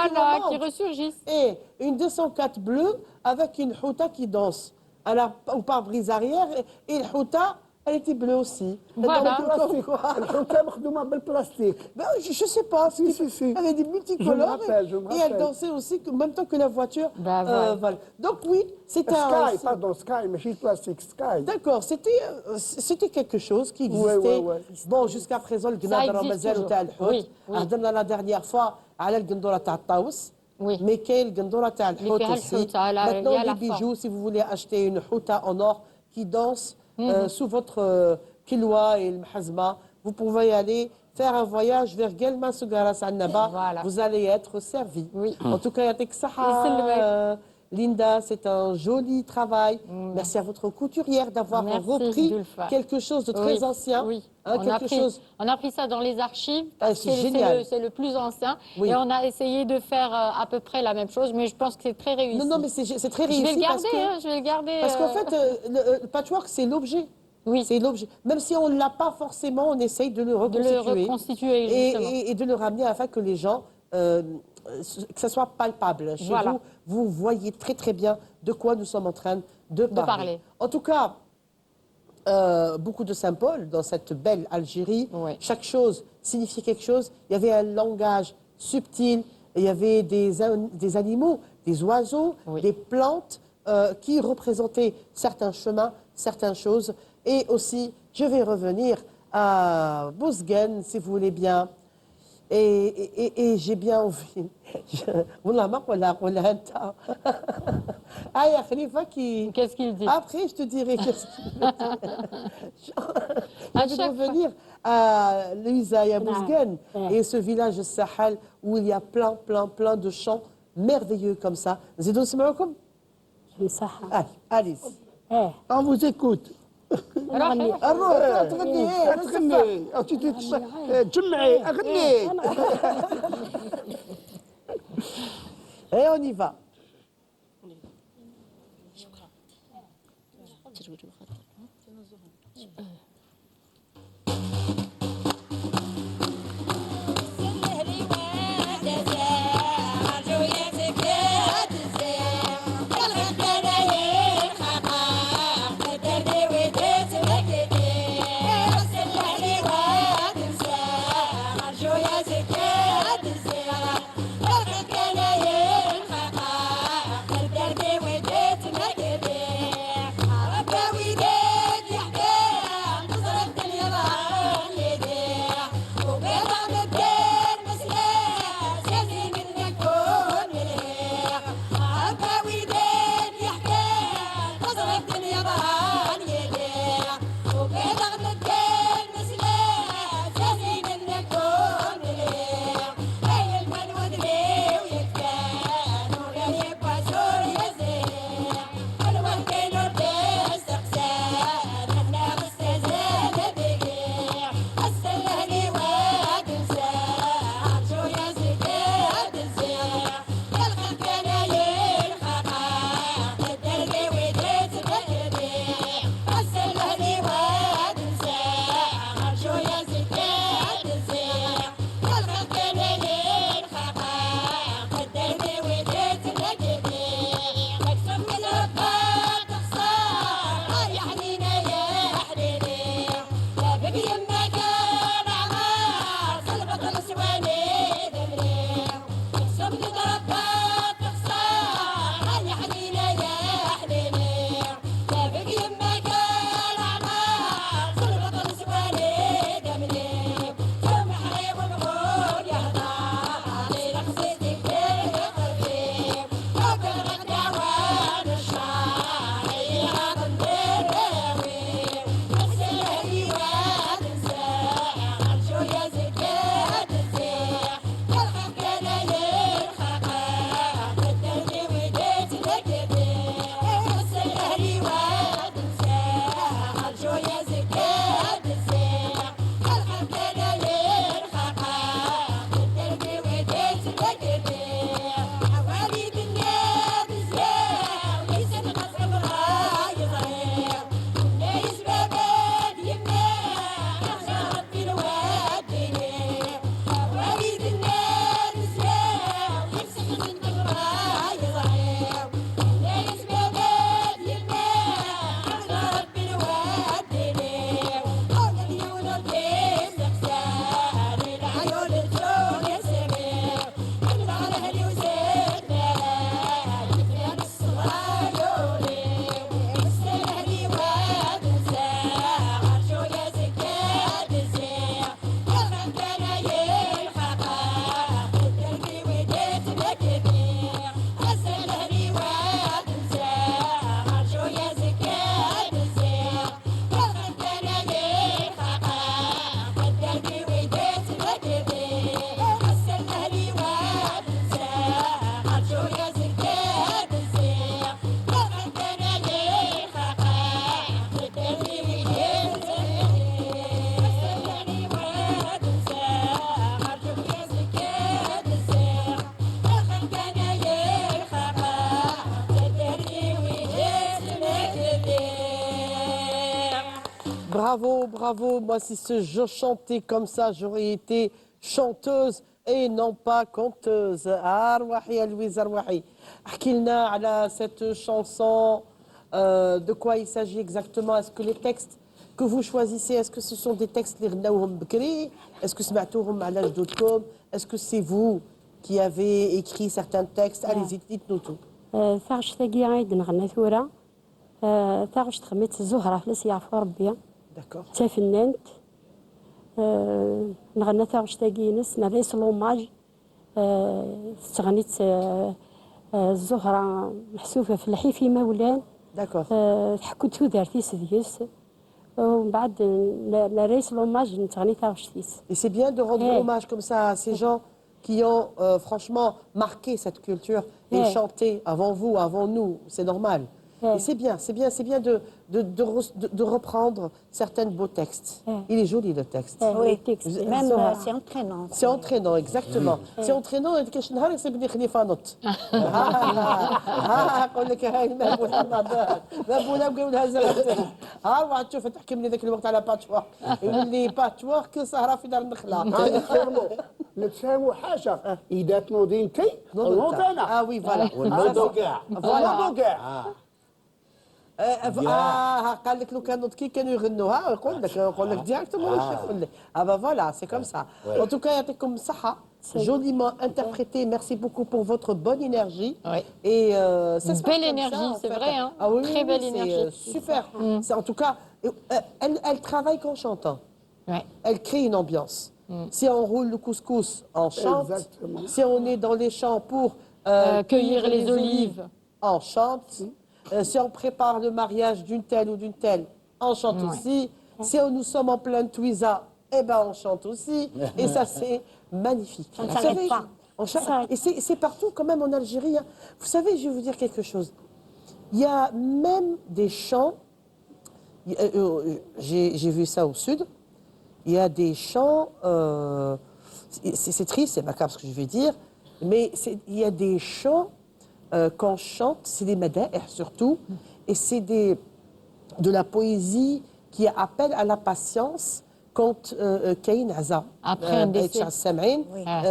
qui ressurgissent. Et une 204 bleue avec une houta qui danse. Au pare-brise arrière, et le houta, elle était bleue aussi. Voilà. Le plastique. Je sais pas. Si. Elle avait des multicolores. Je me rappelle. Et elle dansait aussi en même temps que la voiture. Voilà. Donc oui, c'était Sky, pardon, Sky, mais c'est plastique, Sky. D'accord, c'était quelque chose qui existait. Ouais. Bon, jusqu'à présent, le Gnadra Mazel ou Tal Hout. Ardemna la dernière fois, à la Gendora Taous. Oui. Mais quel Gendora Tal Hout aussi. Maintenant, les bijoux, si vous voulez acheter une houta en or qui danse sous votre kilwa et le mahazma, vous pouvez aller faire un voyage vers Gelma Sugaras Annaba. Voilà. Vous allez être servi. Oui. En tout cas, Yatek Saha. Linda, c'est un joli travail. Merci à votre couturière d'avoir repris quelque chose de très ancien. Oui. Hein, on a pris ça dans les archives. C'est génial. C'est le plus ancien. Oui. Et on a essayé de faire à peu près la même chose, mais je pense que c'est très réussi. Non, mais c'est très réussi. Je vais le garder, je vais le garder. Parce qu'en fait, le patchwork, c'est l'objet. Oui. C'est l'objet. Même si on ne l'a pas forcément, on essaye de le De reconstituer. le reconstituer, justement. Et de le ramener afin que les gens, que ça soit palpable. Chez Voilà. vous voyez très très bien de quoi nous sommes en train de parler. parler. En tout cas, beaucoup de symboles dans cette belle Algérie. Ouais. Chaque chose signifiait quelque chose. Il y avait un langage subtil, il y avait des animaux, des oiseaux, Oui. des plantes qui représentaient certains chemins, certaines choses. Et aussi, je vais revenir à Bouzgen, si vous voulez bien. Et j'ai bien envie. Wallah, ma qula, qula anta. Ah, ya Khalifa qui. Qu'est-ce qu'il dit? Après, je te dirai qu'est-ce qu'il veut dire. À Je vais chaque revenir à Louisa et à Bouzgen Ouais. et ce village de Sahel où il y a plein de chants merveilleux comme ça. Zidou Smaoukoum? نصحة Allez. ايه On vous écoute. نغني الروح تغني تغني أو تجمعي أغني. Et on y va. bravo, bravo. Moi, si je chantais comme ça, j'aurais été chanteuse et non pas conteuse. أرواحي يا لويز أرواحي. احكي لنا على cette chanson. De quoi il s'agit exactement? Est-ce que les textes que vous choisissez, est-ce que ce sont des textes اللي غناوهم بكري? Est-ce que سمعتوهم على جدودكم? Est-ce que c'est vous qui avez écrit certains textes? Allez-y, dites-nous tout. ثاغش ثاقي عيد نغنى ثورة ثاغش تخميت الزهرة فلاس يعفو ربي D'accord. تفننت نغنى ثاغش ثاقي نس نريس لوماج تغنيت الزهرة محسوفة في الحيفي مولان D'accord. تحكو تودارتي سديس ومن بعد نريس لوماج نتغني ثاغش تيس Et c'est bien de rendre Ouais. hommage comme ça à ces gens qui ont franchement marqué cette culture et Ouais. chanté avant vous, avant nous. C'est normal. Ouais. Et c'est bien de reprendre certains beaux textes. Ouais. Il est joli le texte. Oui, Vous- même Zora. c'est entraînant. C'est entraînant, exactement. C'est entraînant. كاش نهار يصيبني خليفه نط. ها اقول لك هاي مهبوله مهبوله بقاو لها زرعت. ها واحد تشوف تحكي من ذاك الوقت على باتشورك. يقول لي باتشورك سهره في دار النخله. نتفاهموا حاجه اذا تنوضين كي نوض انا Ah oui, voilà. والنوضوا كاع. نوضوا كاع قال لك لو كانوا كي كانوا يغنوها يقول لك ديريكتومون واش يقول لك. Ah bah voilà, c'est comme ça. En tout cas, يعطيكم الصحة. Joliment interprété. Merci beaucoup pour votre bonne énergie. Oui. Et ça se passe Belle comme énergie, ça, en c'est fait. vrai, hein. Ah oui, Très oui, belle c'est, énergie. super. C'est, en tout cas, elle travaille qu'en chantant. Ouais. Elle crée une ambiance. Si on roule le couscous, on chante. Exactement. Si on est dans les champs pour Cueillir les olives, on chante. Si on prépare le mariage d'une telle ou d'une telle, on chante aussi. Si nous sommes en pleine Twiza, eh ben on chante aussi. Et ça, c'est magnifique. Ça ne Vous s'arrête savez, pas. Et c'est partout quand même en Algérie. Hein. Vous savez, je vais vous dire quelque chose. Il y a même des chants, j'ai vu ça au sud, il y a des chants, c'est triste, c'est macabre ce que je vais dire, mais il y a des chants qu'on chante, c'est des mada'ih surtout, et c'est de la poésie qui appelle à la patience quand كاين عزا Après un décès. تاع السامعين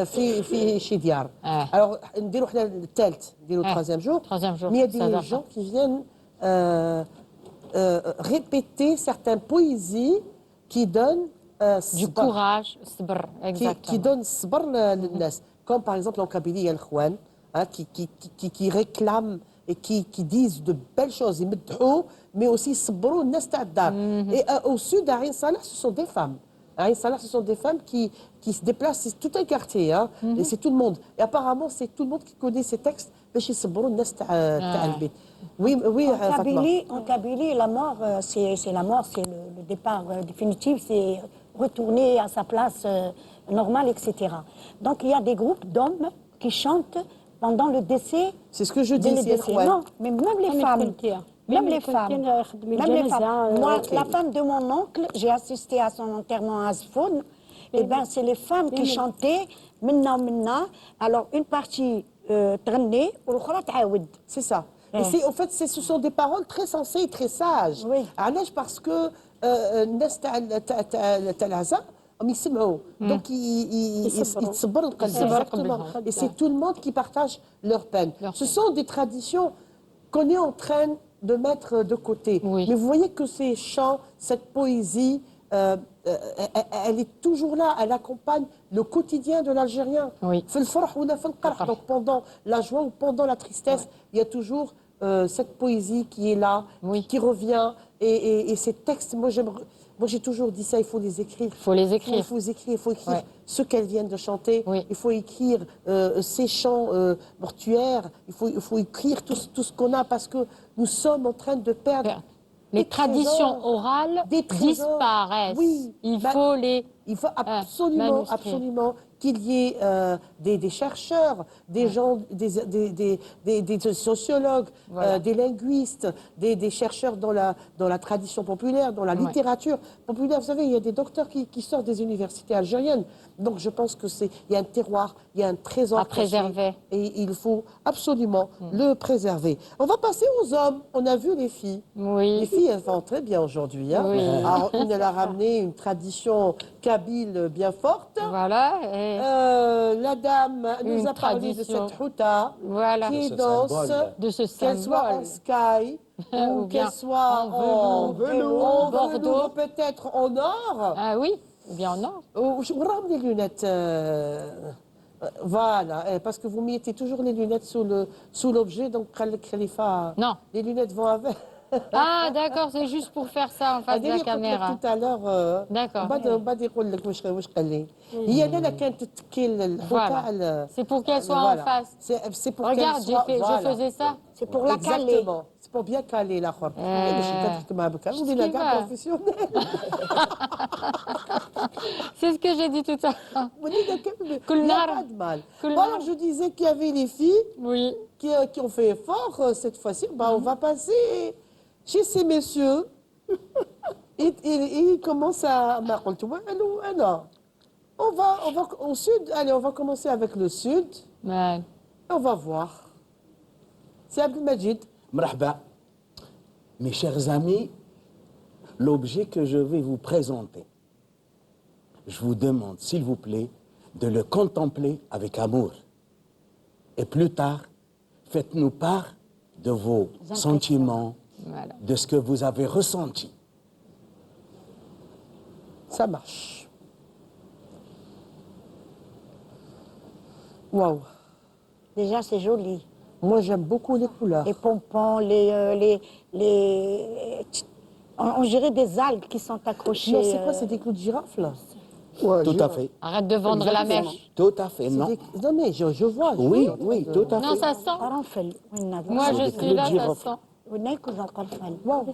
في شي ديار. Alors نديروا حنا الثالث نديروا troisième jour. Troisième jour, Mais il y a des Sadaqa. gens qui viennent répéter certaines poésies qui donnent Du courage, صبر, qui exactement. donne الصبر للناس. Comme par exemple en Kabylie, il y a l'Khwan, hein, qui réclament et qui disent de belles choses, يمدحوا, mais aussi صبروا الناس تاع الدار. Et au sud, à Ain Salah, ce sont des femmes. À Ain Salah, ce sont des femmes qui se déplacent, c'est tout un quartier, hein, et c'est tout le monde. Et apparemment, c'est tout le monde qui connaît ces textes, باش يصبروا الناس تاع البيت. Oui, oui, Fatma. En Kabylie, la mort, c'est la mort, c'est le départ définitif, c'est retourner à sa place normale, etc. Donc il y a des groupes d'hommes qui chantent pendant le décès. C'est ce que je dès dis, le c'est décès. l'Khwan. Non, mais même les femmes. Même les femmes. Même les femmes. Moi, la femme de mon oncle, j'ai assisté à son enterrement à Asfoun. Eh bien, c'est les femmes qui chantaient Minna Minna. Alors, une partie تغني والأخرى تعاود. C'est ça. Et c'est, en fait, ce sont des paroles très sensées et très sages. Oui. علاش parce que الناس تاع العزاء هم يسمعوا. Donc يتصبر القلب. Exactement. Et c'est tout le monde qui partage leur peine. Ce sont des traditions qu'on est en train de mettre de côté. Oui. Mais vous voyez que ces chants, cette poésie, elle est toujours là, elle accompagne le quotidien de l'Algérien. Oui. في الفرح ولا في القرح. Donc pendant la joie ou pendant la tristesse, il y a toujours cette poésie qui est là, Oui. qui revient. Et ces textes, moi j'ai toujours dit ça, il faut les écrire. Il faut les écrire. Il faut les écrire, il faut écrire Ouais. ce qu'elles viennent de chanter. Oui. Il faut écrire ces chants mortuaires. Il faut écrire tout ce qu'on a parce que nous sommes en train de perdre Les des traditions trésors. orales Des trésors. disparaissent. Oui. Il Bah, faut les Il faut absolument, manuscrit. absolument qu'il y ait des chercheurs, des gens, des sociologues, Voilà. des linguistes, des chercheurs dans la tradition populaire, dans la Ouais. littérature populaire. Vous savez, il y a des docteurs qui sortent des universités algériennes. Donc je pense qu'il y a un terroir, il y a un trésor À caché, préserver. et il faut absolument le préserver. On va passer aux hommes. On a vu les filles. Les Oui. filles, elles vont très bien aujourd'hui. Hein. Oui. Alors, une, elle a ramené une tradition kabyle bien forte. Voilà. Et La dame nous Une a parlé de tradition. cette houta voilà. qui ce danse, symbole. De ce qu'elle soit en symbole. sky ou Ou bien qu'elle soit en velours, en bordeaux. velours, peut-être en or. Ah oui, ou bien en or. Je vous ramène les lunettes. Voilà, parce que vous mettez toujours les lunettes sous l'objet, donc Khalifa, Non. les lunettes vont avec. Ah, d'accord, c'est juste pour faire ça en face de la هذه caméra. قلت لك tout à l'heure D'accord. بعد يقول لك واش قال لي هي لالا كانت تتكي الحوته Voilà. C'est pour qu'elle soit voilà. en face. C'est pour Regarde, qu'elle soit, je voilà. faisais ça. C'est pour la caler. Exactement. C'est pour bien caler l'akhر كما بك ce ولينا qui كاع va. بروفيسيونيل C'est ce que j'ai dit tout à l'heure. ولينا كامل كل il y a نهار. pas de mal. كل Bon, alors نهار. je disais qu'il y avait les filles Oui. qui ont fait effort cette fois-ci. Bah, on va passer chez ces messieurs. Et ils commencent à... On va au sud. Allez, on va commencer avec le sud. Ouais. Et on va voir. C'est Abdelmajid. Marhaba. Mes chers amis, l'objet que je vais vous présenter, je vous demande, s'il vous plaît, de le contempler avec amour. Et plus tard, faites-nous part de vos sentiments, Voilà. de ce que vous avez ressenti. Ça marche. Waouh. Déjà, c'est joli. Moi, j'aime beaucoup les couleurs. Les pompons, on dirait des algues qui sont accrochées. Non, c'est quoi? C'est des clous de girafe, là? Ouais, Tout à girafe. fait. Arrête de vendre la mèche. Tout à fait, C'est non. Non, mais je vois. Oui, vois. oui, tout à fait. Non, ça sent. قرنفل. Moi, C'est je des suis clous là, de ça girafe. sent. وناكل القرنفل. Waouh.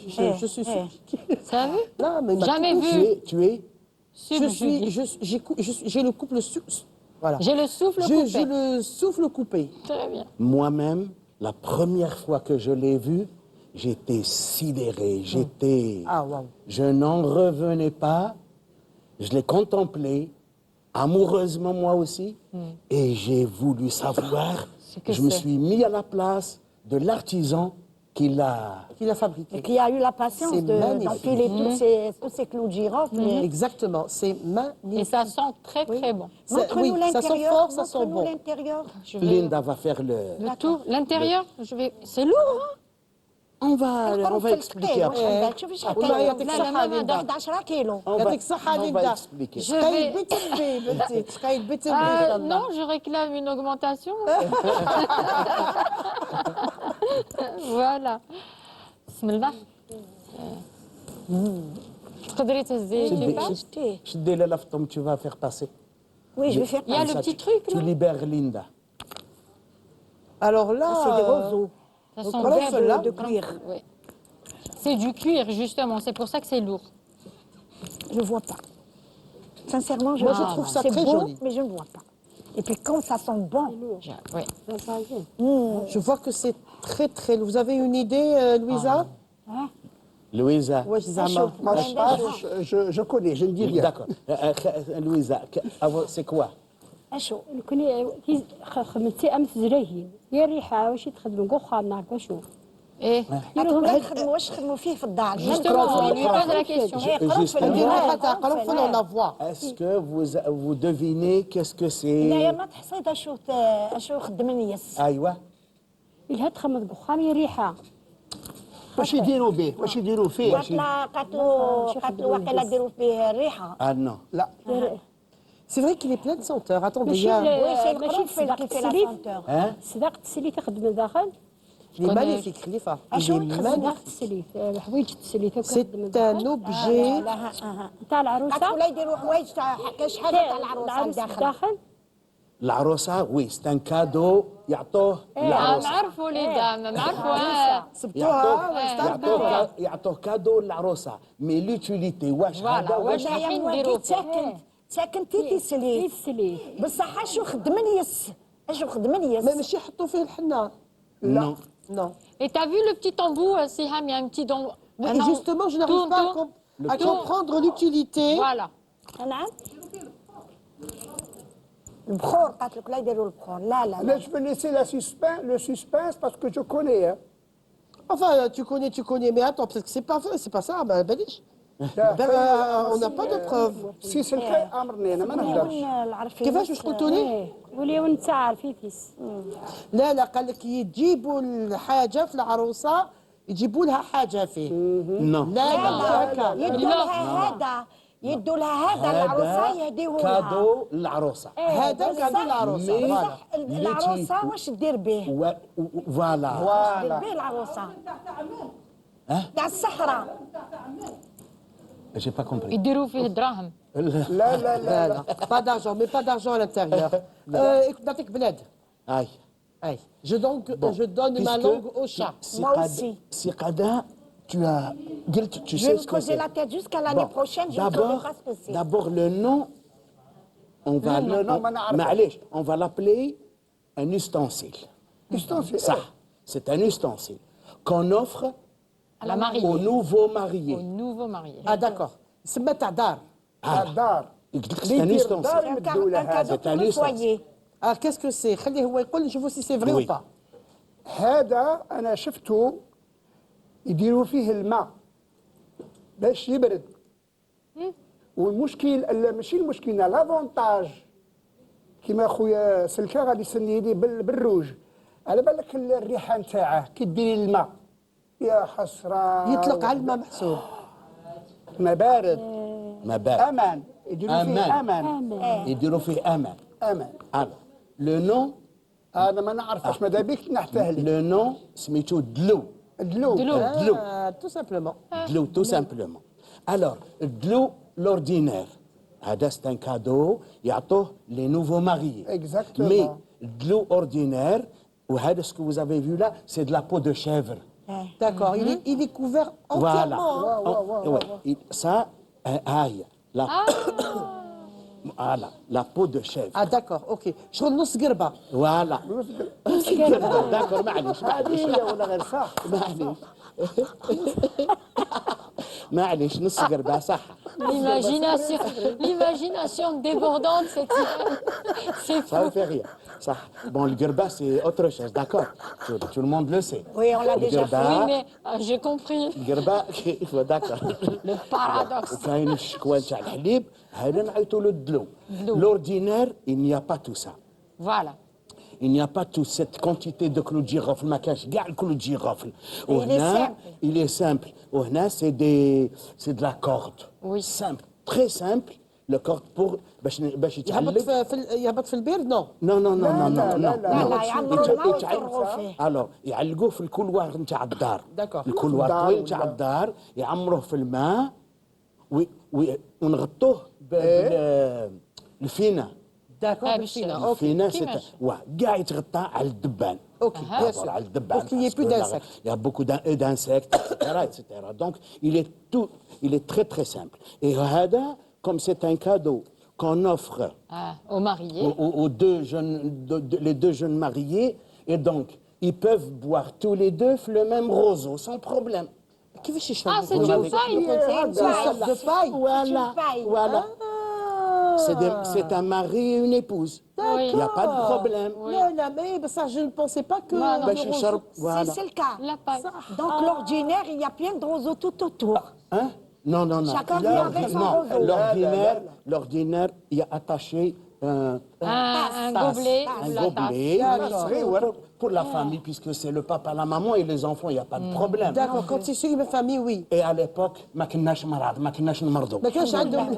Je suis Eh. Ça vu? là, mais ma Jamais coupe, vu. Tu es j'ai le couple voilà. J'ai le souffle J'ai coupé. le souffle coupé. Très bien. moi-même, la première fois que je l'ai vu, j'étais sidéré, Ah, waouh. je n'en revenais pas, je l'ai contemplé, amoureusement moi aussi, et j'ai voulu savoir, que je me c'est. suis mis à la place de l'artisan qui l'a... Qu'il a fabriqué. Et qui a eu la patience C'est magnifique. d'empiler tous ces clous de girofle. mais- Exactement, c'est Et magnifique. ça sent très, très bon. Oui, Montre-nous ça sent l'intérieur. fort, ça sent montre-nous bon. l'intérieur. Je vais... Linda va faire le... Le tour. L'intérieur, je vais... C'est lourd, hein? On va expliquer après. شوفي ايش والله يعطيك لا، لا، الصحة ما ليندا. 11 كيلو. يعطيك الصحة on va ليندا. expliquer. Je vais... تخيل بتنبي بنتي تخيل بتنبي إن Ah, شاء الله. non, je réclame une augmentation. Voilà. بسم الله. تقدري تهزي كيفاش؟ شدي لها لفطم, tu vas faire passer. Oui, je vais faire Il y a le Ça, petit tu- truc, Tu là. libères Linda. Alors là, C'est des roseaux. Ça Donc, sent voilà, bien ceux-là, de cuir. Oui. C'est du cuir, justement. C'est pour ça que c'est lourd. Je ne vois pas. Sincèrement, Moi, je vois trouve pas. ça C'est très beau, joli. mais je ne vois pas. Et puis quand ça sent bon, Oui. je vois que c'est très très. Vous avez une idée, Louisa? Louisa. Ouais, زعما. Moi, je connais, je ne dis rien. D'accord. Louisa, c'est quoi? اشو كوني خدمتي امس زراهين يا ريحه واش تخدم كوخا نعرف شو Et نخدموا واش نخدموا فيه في الدار justement, on lui pose la question. نديروا حتى قرنفل on la voit. Est-ce que vous devinez qu'est-ce que هنايا c'est? ما تحصيد اشو خدم نيس Aïwa. إلها تخمض كوخا يا ريحه واش يديروا به؟ واش يديروا فيه؟ قاتلوا واقيلا ديروا فيه الريحه Ah non. لا C'est vrai qu'il est plein de senteurs. Attendez, il y ماشي a... Oui, c'est le ماشي قرنفل صداق qui fait la التسليت senteur. Hein? صداق التسليت يخدم من داخل il est magnifique, Khalifa. Il أشو est تخدم؟ magnifique. صداق التسليت الحوايج التسليت C'est un objet. تاع العروسه قاتلوا لا يديروا حوايج تاع شحال تاع العروسه العروس الداخل الداخل العروسه وي سي ان كادو يعطوه العروسه نعرفوا لي دام نعرفوا يعطوه كادو للعروسه مي لوتيليتي واش فوالا، هذا واش هنايا رايحين مواكيد نديروا فيه؟ ساكن تيتي سليف يتسلي بصح اشو خدمن يس اشو خدمن يس ما ماشي يحطوا فيه الحنه. نو Non. Et t'as vu le petit embout, Siham, il y a un petit embout. Oui, Ah non, justement, je n'arrive tourne, pas tourne. à comprendre l'utilité. Voilà. نعم البخور قالت لك لا يديروا البخور لا لا Là, لا je vais laisser le suspense parce que je connais. Hein. Enfin, tu connais, mais attends, peut-être que c'est pas ça, ben, Balish. On n'a pas de preuves. Si c'est le cas, أمرني أنا ما نقدرش. العرفي كيفاش واش قلتوا لي؟ وليو انت عارفيتيس لا لا، قال لك يجيبوا الحاجه في العروسه يجيبوا لها حاجه فيه. نو لا لا هكا. يدوا لها هذا يدوا لها هذا العروسه يهديوه لها كادو للعروسه هذا كادو العروسه. مي- فوالا. بصح العروسه واش دير به؟ فوالا دير به العروسه تاع الصحراء جي با كومبري يديروا فيه دراهم. لا لا لا لا لا pas d'argent, mais pas d'argent à l'intérieur. Écoute, نعطيك بلاد. اي Aïe. Je donne ma langue au chat. Moi aussi. سقدا tu as قلت tu Je sais vais ce me que creuser c'est la tête jusqu'à l'année prochaine, je ne saurai pas ce que c'est. D'abord le nom on va Le nom, ما نعرفه. معليش on va l'appeler un ustensile ustensile. ça c'est un ustensile qu'on offre À la mariée. aux nouveaux Au mariés nouveau marié. Ah d'accord. سمى تاع دار. الدار قلت لك اللي c'est un يدير الدار ustensile يمدوا Un لها. cadeau C'est un pour le ustensile. foyer. Ah, qu'est-ce que c'est? خليه هو يقول نشوفوا si c'est vrai Oui. ou pas. هذا أنا شفته يديروا فيه الماء باش يبرد. والمشكل ماشي المشكل لافونتاج كيما خويا سلكا غادي يسني يدي بالروج على بالك الريحه نتاعه كي ديري الماء يا حسره يطلق على الماء محسوب. ما بارد ما بال امان يديروا فيه امان يديروا فيه امان امان alors le nom هذا ما نعرفش ماذا بيك نحتاه لي le nom سميتو دلو دلو دلو Tout simplement. دلو tout simplement alors الدلو l'ordinaire هذا c'est un cadeau يعطوه les nouveaux mariés Exactement. mais الدلو ordinaire وهذا ce que vous avez vu là c'est de la peau de chèvre D'accord. Il est couvert voilà entièrement. ouais. Ça هي la voilà la peau de chèvre Ah d'accord. Ok. شغل نص قربة. voilà d'accord معليش هذه ولا غير صح معليش معليش نص قربة صح L'imagination débordante, c'est Ça ne fou. fait rien. Ça. Bon, le gerba, c'est autre chose, d'accord. Tout le monde le sait. Oui, on l'a Le déjà gerba, Oui, mais j'ai compris Le gerba, d'accord. le paradoxe. وكاين الشكوى تاع الحليب هذا نعيطوا له الدلو. L'ordinaire, il n'y a pas tout ça. Voilà. Il n'y a pas toute cette quantité de clous de girofle, ما كانش كاع الكلو de girofle. Il est simple. وهنا c'est de la corde. Oui. Simple, très simple. Le corde pour باش يتعلق. يهبط في البير؟ Non. نو نو نو نو نو نو لا يعمروا الماء ويطروا فيه. الوغ يعلقوه في الكولوار نتاع الدار D'accord. الكولوار الطويل نتاع الدار يعمروه في الماء ونغطوه بالفينه D'accord. باش بالفينة. Ok. الفينه كيفاش؟ كاع يتغطى على الدبان Ok. Bien sûr. على الدبان Pour qu'il n'y ait plus d'insectes. Il y a beaucoup d'insectes, etc. Donc, il est très très simple. Et هذا, comme c'est un cadeau qu'on offre Aux mariés. aux les deux jeunes mariés, et donc, ils peuvent boire tous les deux le même roseau, sans problème. كيفاش يشربوا؟ Ah, c'est une paille. C'est une sorte de paille. Voilà, paille. voilà. C'est un mari et une épouse. Il n'y a pas de problème. لا لا mais ça je ne pensais pas que. Non, non. باش يشرب voilà. C'est le cas. La paille. Donc l'ordinaire, il y a plein de roseaux tout autour. Hein? Non, non, non. Chacun vient avec son Non, roseau. l'ordinaire, il y a attaché Un gobelet, un la tasse. gobelet pour la famille, puisque c'est le papa, la maman et les enfants, il n'y a pas de problème. D'accord, quand c'est sur une famille, oui. Et à l'époque, ما كناش مرض، ما كناش نمرضوا. ما كانش عندهم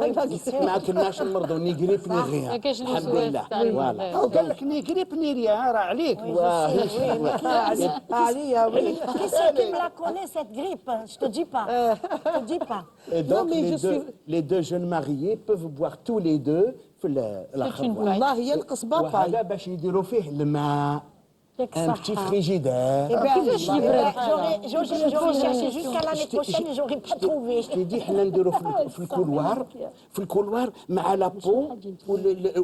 ما كناش نمرضوا ني غريب ني غيان. ما كاينش الحمد الوسواس لله. تاع فوالا. أو قال لك ني غريب ني ريان راه عليك. عليا oui. Qui c'est qui me la connaît, cette grippe? Je te dis pas. Je te dis pas. Et donc, mais les deux jeunes mariés peuvent boire tous les deux في الآخر. une والله ينقص بابا. وهذا باش يديروا فيه الماء. Un petit frigidaire. Eh ben, j'aurais cherché jusqu'à l'année prochaine et j'aurais pas trouvé. Je dis حنا نديروا في الكولوار مع لا بو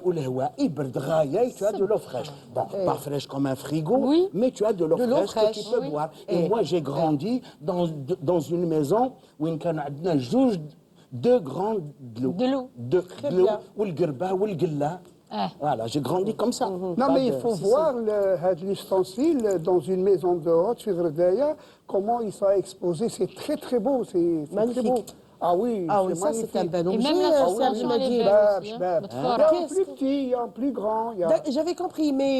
والهواء يبرد غايه. Tu as de l'eau fraîche. Bon, pas fraîche comme un frigo, Oui. mais tu as de l'eau fraîche que tu fraîche, peux boire. Et moi j'ai grandi dans une maison où كانوا عندنا جوج deux grands de l'eau. De l'eau والقربه والقله. Voilà, j'ai grandi comme ça. Non, mais il faut voir l'ustensile dans une maison de haute sur Rdaya, comment il sera exposé. C'est très très beau. C'est Magnifique. très beau. Ah oui, Ah oui, c'est ça c'est un magnifique. bel Et objet. même la Serge sensation, elle est Madji. belle aussi. Bab, Notre bab. forêt. Il y a un plus petit, il y a un plus grand. il y a- J'avais compris, mais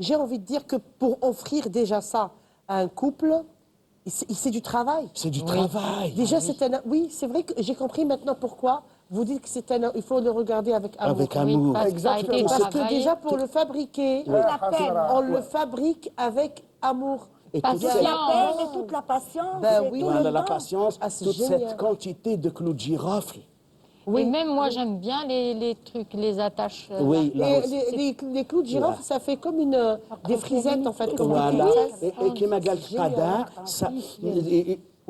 j'ai envie de dire que pour offrir déjà ça à un couple, c'est du travail. C'est du travail. Déjà, c'est un. Oui, c'est vrai que j'ai compris maintenant pourquoi. Vous dites que c'est un. Il faut le regarder avec amour. Avec Oui, amour. parce que ça a été Exactement. Parce que travaillé. déjà, pour le fabriquer, La peine. on le fabrique avec amour. Et Parce toute que cette- La peine et toute la patience. Ben et oui. tout Voilà, le la temps. patience, Ah, c'est toute génial. cette quantité de clous de girofle. Et même moi, j'aime bien les trucs, les attaches. Oui, Et là aussi. les clous de girofle, ça fait comme des frisettes en fait. Comme des Voilà. princesses. Et qui m'a dit ça,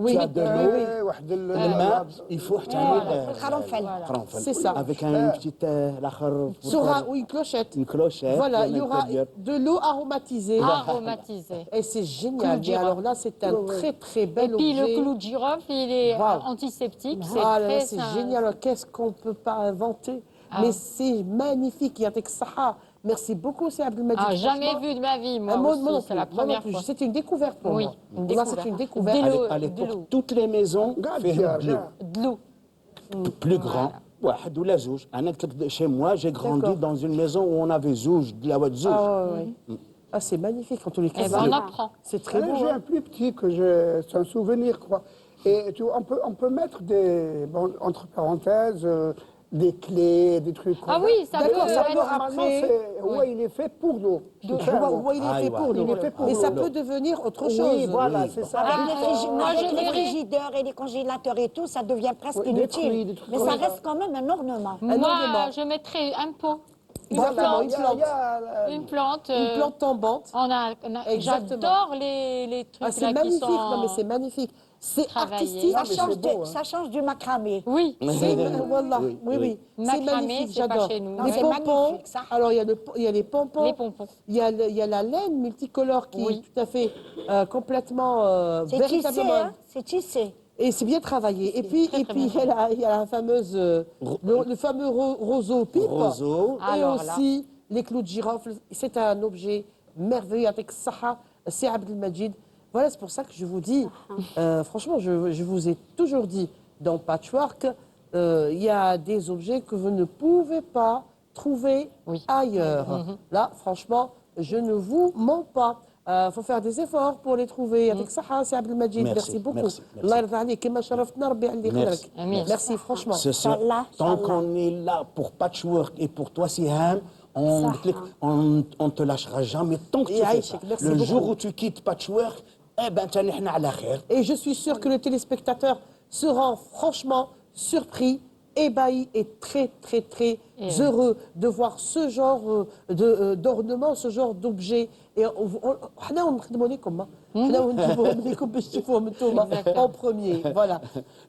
tu as de l'eau, واحد الماء يفوح تاني القرنفل. قرنفل. C'est ça. Avec une petite l'آخر Sera ou une clochette. une clochette. Voilà, à il y aura l'intérieur. de l'eau aromatisée. aromatisées. Et c'est génial. Clou de Mais girofle. alors là, c'est un très très Et bel puis objet. le clou de girofle, il est Wow. antiseptique. C'est Ah là là, très c'est ça- génial. Alors, qu'est-ce qu'on ne peut pas inventer? Mais c'est magnifique. Il y a avec Saha. Merci beaucoup, c'est Abdelmajid. Ah, jamais Franchement, vu de ma vie, moi moi aussi. non C'est plus, la moi non première plus. fois. C'est une découverte pour Oui, moi. une Là, c'est découverte. une découverte. De l'eau. À de l'époque, l'eau. toutes les maisons faisaient de l'eau. De l'eau. Plus grand. واحد ولا زوج. أنا قلت لك chez moi, j'ai grandi D'accord. dans une maison où on avait زوج, de la voix de زوج. Ah, ouais, ouais. Ah, c'est magnifique en tous les cas. Eh ben, on apprend. C'est très beau. J'ai hein. un plus petit c'est un souvenir, quoi. Et tu vois, on peut mettre entre parenthèses, des clés, des trucs comme Ah oui, ça peut D'accord, ça être- peut Normalement, rentrer. ouais, il est fait pour l'eau. Ouais, il est fait pour l'eau. Il est fait pour Mais ça l'eau. peut devenir autre Oui, chose. voilà, c'est ça. Avec moi, je les verrais- frigideurs et les congélateurs et tout, ça devient presque Oui, des inutile. fruits, des trucs Mais comme ça ça. reste quand même un ornement. Un ornement. Moi, je mettrais un pot. Exactement, une plante. Une plante. Une plante tombante. Exactement. Exactement. J'adore les Ah, trucs c'est là qui magnifique. sont... Non, mais c'est magnifique. C'est Travaillé. artistique. Ça change, beau, hein. ça change du macramé. Oui. Voilà, oui, oui. C'est Macramé, magnifique, c'est pas j'adore. chez nous. Non, Les c'est pompons, magnifique, ça. alors il y a les pompons. Les pompons. Il y a la laine multicolore qui Oui. est tout à fait complètement, C'est tissé, véritablement. hein? C'est tissé. Et c'est bien travaillé. Et puis, très, très bien il y a la fameuse, le fameux roseau pipe. Roseau. Et Alors là. aussi les clous de girofle. C'est un objet merveilleux avec Saha, c'est Abdelmajid. Voilà, c'est pour ça que je vous dis, franchement, je vous ai toujours dit, dans Patchwork, il y a des objets que vous ne pouvez pas trouver Oui. ailleurs. Là, franchement, je ne vous mens pas. faut faire des efforts pour les trouver. Avec Saha, c'est Abdelmajid. Merci, Merci beaucoup. merci, merci. Allah yarda alayk, كما شرفتنا ربي يعلي Merci. خيرك. Merci, franchement. Ce soir, Inch'Allah, tant Inch'Allah. qu'on est là pour Patchwork et pour toi, Siham, on te lâchera jamais tant que tu Et fais Aïchek, ça. merci Le beaucoup. jour où tu quittes Patchwork, eh ben, t'as nihna ala khair. Et je suis sûre que le téléspectateur sera franchement surpris, ébahi et très, très, très heureux de voir ce genre d'ornement, ce genre d'objet. Et حنا نخدموا لكم حنا ونجيبوهم لكم باش تشوفوهم انتوما en premier. Voilà.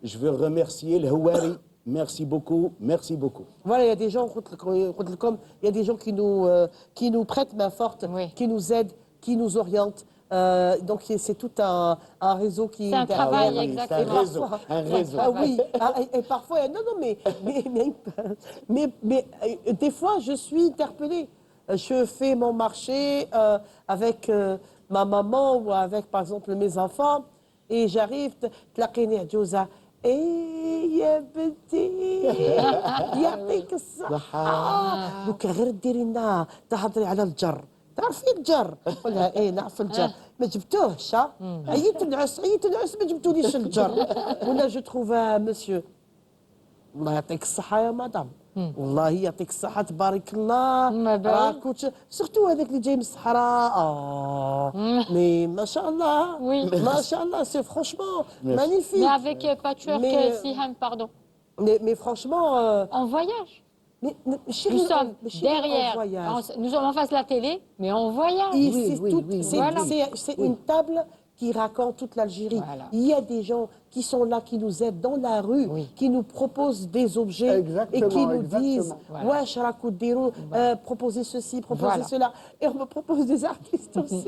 Je veux remercier le Houari. Merci beaucoup, merci beaucoup. Voilà, il y a des gens, il y a des gens qui nous prêtent main forte, Oui. qui nous aident, qui nous orientent. Donc c'est tout un réseau qui C'est un derrière. travail, oui, exactement. c'est un réseau, un réseau. Ah oui, et parfois, non, mais des fois, je suis interpellée. Je fais mon marché avec ma maman ou avec, par exemple, mes enfants, et j'arrive, تلاقيني عجوزة ايه يا بنتي يعطيك الصحة دوك غير ديري لنا تهضري على الجر تعرفي الجر قول لها ايه نعرف الجر ما جبتوهش عييت نعس ما جبتوليش الجر ولا جو تروف مسيو الله يعطيك الصحة يا مدام والله يعطيك الصحة تبارك الله ما بالك. راكو سورتو هذاك اللي جاي من الصحراء مي ما شاء الله وي. ما شاء الله سي فرانشمون Mais مانيفيك avec Patchwork Mais, Siham, pardon, mais franchement en voyage. chérie, Nous sommes mais chérie, en derrière, voyage. nous sommes en face de la télé, mais on voyage. Et Oui, c'est oui, tout- oui, c'est- voilà. c'est une table qui raconte toute l'Algérie. Voilà. Il y a des gens qui sont là, qui nous aident dans la rue, Oui. qui nous proposent des objets Exactement, et qui nous exactement. disent Voilà. Wesh, rakou dirou, proposez ceci, proposez Voilà. cela. Et on me propose des artistes aussi.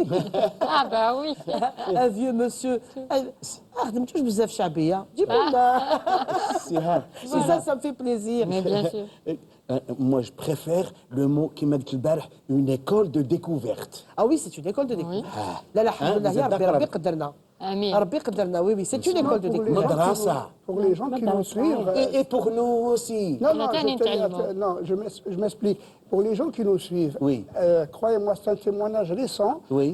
Ah bah oui. Un vieux monsieur. Je vous ai chabé. Siham, Et ça me fait plaisir. Mais bien sûr. moi je préfère le mot qui m'a dit le barh, une école de découverte. Ah oui, c'est une école de découverte. لا لا الحمد Hein, لله vous يا êtes ربي d'accord ربي avec- قدرنا Amin. ربي قدرنا oui oui c'est une école de Pour les découverte. gens qui Madrasa. nous- Pour les gens qui nous suivent. Et pour nous aussi. Non, non, Nathan je, Intelligent. non, je m'explique. Pour les gens qui nous suivent, Oui. croyez-moi, c'est un témoignage récent. Oui.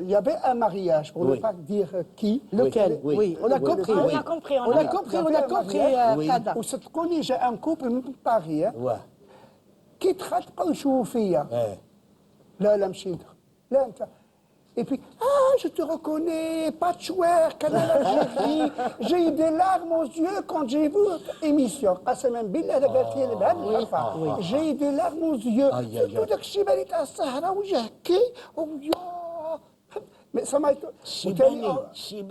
Il y avait un mariage, pour ne Oui. pas dire qui. Lequel Oui. Oui, on a Oui. compris. Oui. On a compris, On a compris, on a compris. Oui. Kada. وصدقوني جاء ان كوبل من باريس Ouais. كي تخلقوا يشوفوا فيا Ouais. لا مشيت لا انت Et puis, je te reconnais, Patchwork, Canal Algérie. J'ai eu des larmes aux yeux quand j'ai vu votre émission. قسما بالله لا قالت لي البهاد الحرفة. J'ai eu des larmes aux yeux. Aïe, aïe, aïe. داك الشيباني تاع السهرة وجهكي ويا Mais ça m'a étonné. شيباني.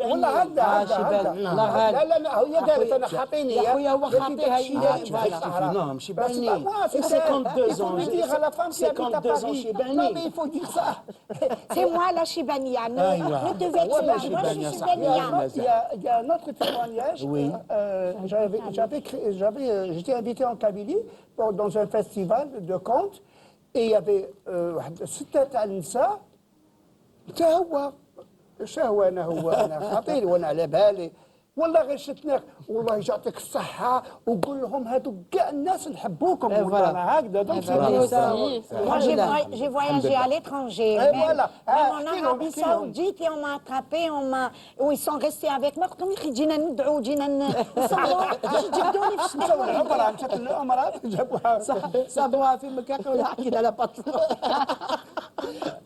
والله هذا شيباني. الله غالب. لا هي قالت انا خاطيني يا خويا هو خاطيها هي. Tu rectifies, non, Chibani. C'est 52 ans. Il faut dire à la femme qui habite à 52 ans, Paris. Chibani. Non, mais il faut dire ça. C'est moi la Chibania. Aïwa. Ne te vexe Ouais, pas. mais Moi, je Chibania, suis ça. Chibania. Il y a un autre témoignage. Oui. J'étais invité en Kabylie dans un festival de contes et il y avait ستة تاع النساء حتى هو شهوة أنا خطير وأنا على بالي والله غير شتنا والله يعطيك الصحة وقول لهم هادو كاع الناس نحبوكم والله هكذا donc c'est Nous bien ça. aussi. Moi, j'ai voyagé à l'étranger, même, voilà. même en Dis-le, Arabie dis-le. Saoudite, et on m'a attrapé, où ils sont restés avec moi. قلت لهم يا أخي جينا ندعوا جينا نصلوا جبدوني في مشاو الشمال. العمرة مشات العمرة جابوها صابوها في مكان ولا حكينا على بطل.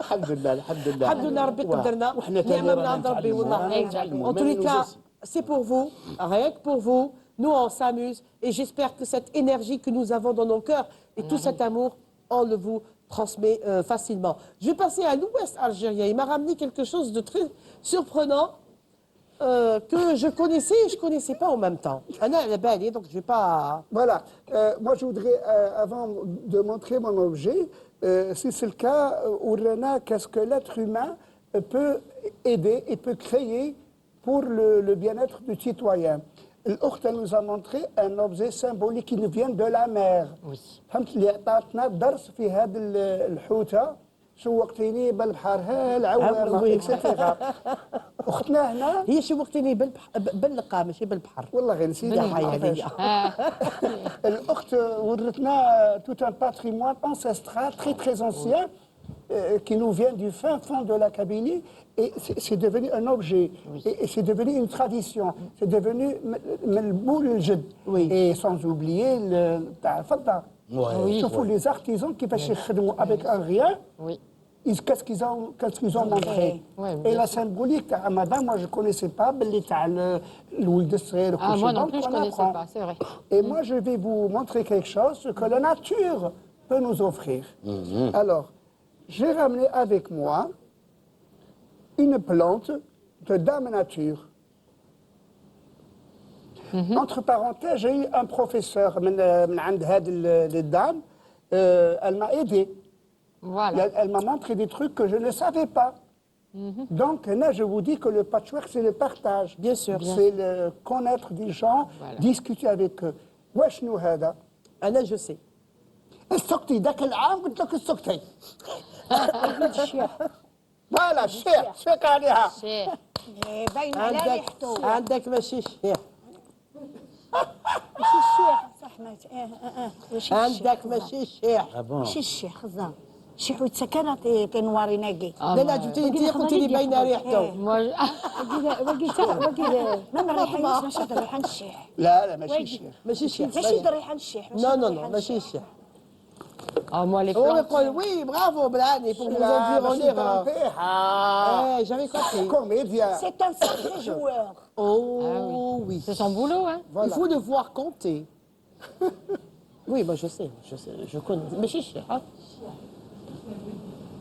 الحمد لله الحمد لله الحمد لله ربي قدرنا وحنا تاني نعمة من رانا عند ربي والله. نتعلموا. En tous les Même cas, nous aussi. c'est pour vous, rien que pour vous. Nous, on s'amuse et j'espère que cette énergie que nous avons dans nos cœurs et tout cet amour, on le vous transmet facilement. Je vais passer à l'ouest algérien. Il m'a ramené quelque chose de très surprenant que je connaissais et je ne connaissais pas en même temps. Anna, elle est belle, donc je ne vais pas... Voilà. Moi, je voudrais, avant de montrer mon objet, si c'est le cas, Ourana, qu'est-ce que l'être humain peut aider et peut créer pour le bien-être du citoyen. الأخت nous a montré un objet symbolique qui nous vient de la mer. فهمت اللي عطاتنا درس في هذه الحوتة شوقتيني بالبحر ها العوامة اكسيتيرا. أختنا هنا هي شوقتني باللقاء ماشي بالبحر. والله غير نسيت الأخت ورتنا tout un patrimoine ancestral très ancien qui nous vient du fin fond de la Kabylie et c'est devenu un objet et c'est devenu une tradition, c'est devenu melboul الجد et sans oublier تاع الفضة. شوفوا les artisans كيفاش يخدموا avec un rien. Oui. Qu'est-ce qu'ils ont montré. Et la symbolique, madame, moi je ne connaissais pas, Ah, moi non plus, je ne connaissais pas, c'est vrai. Et moi, je vais vous montrer quelque chose que la nature peut nous offrir. Alors, j'ai ramené avec moi une plante de Dame Nature. Entre parenthèses, j'ai eu un professeur, من عند هذه الدame, elle m'a aidé. Voilà. Elle m'a montré des trucs que je ne savais pas. Donc, là, je vous dis que le patchwork, c'est le partage. Bien sûr. C'est le connaître des gens, discuter avec eux. وشنو هذا؟ أنا je sais. السكتي ذاك العام قلت لك السكتي. فوالا الشيخ شيك عليها. Cher. باين على ريحته. عندك ماشي شيخ. ماشي الشيخ صح ماشي الشيخ عندك ماشي شيخ. ماشي الشيخ الزهر. شي حوت سكنه تنواري ناقي Ah, لا لا moi, جبتي انت قلت لي باينه ريحته moi, من الريحه ماشي هاد الريحه الشيح لا لا ماشي الشيخ. ماشي الشيح ماشي هاد الريحه الشيح ماشي نو هاد نو الريحة نو ماشي الشيح. الشيح ah, moi, les هو plantes. يقول وي برافو بالعاني pour vous لا induire en ماشي erreur تنطيحة. eh j'avais compris كوميديا. C'est un sacré joueur. oh oui C'est son boulot, hein. il faut devoir compter oui moi je sais je connais ماشي الشيح hein.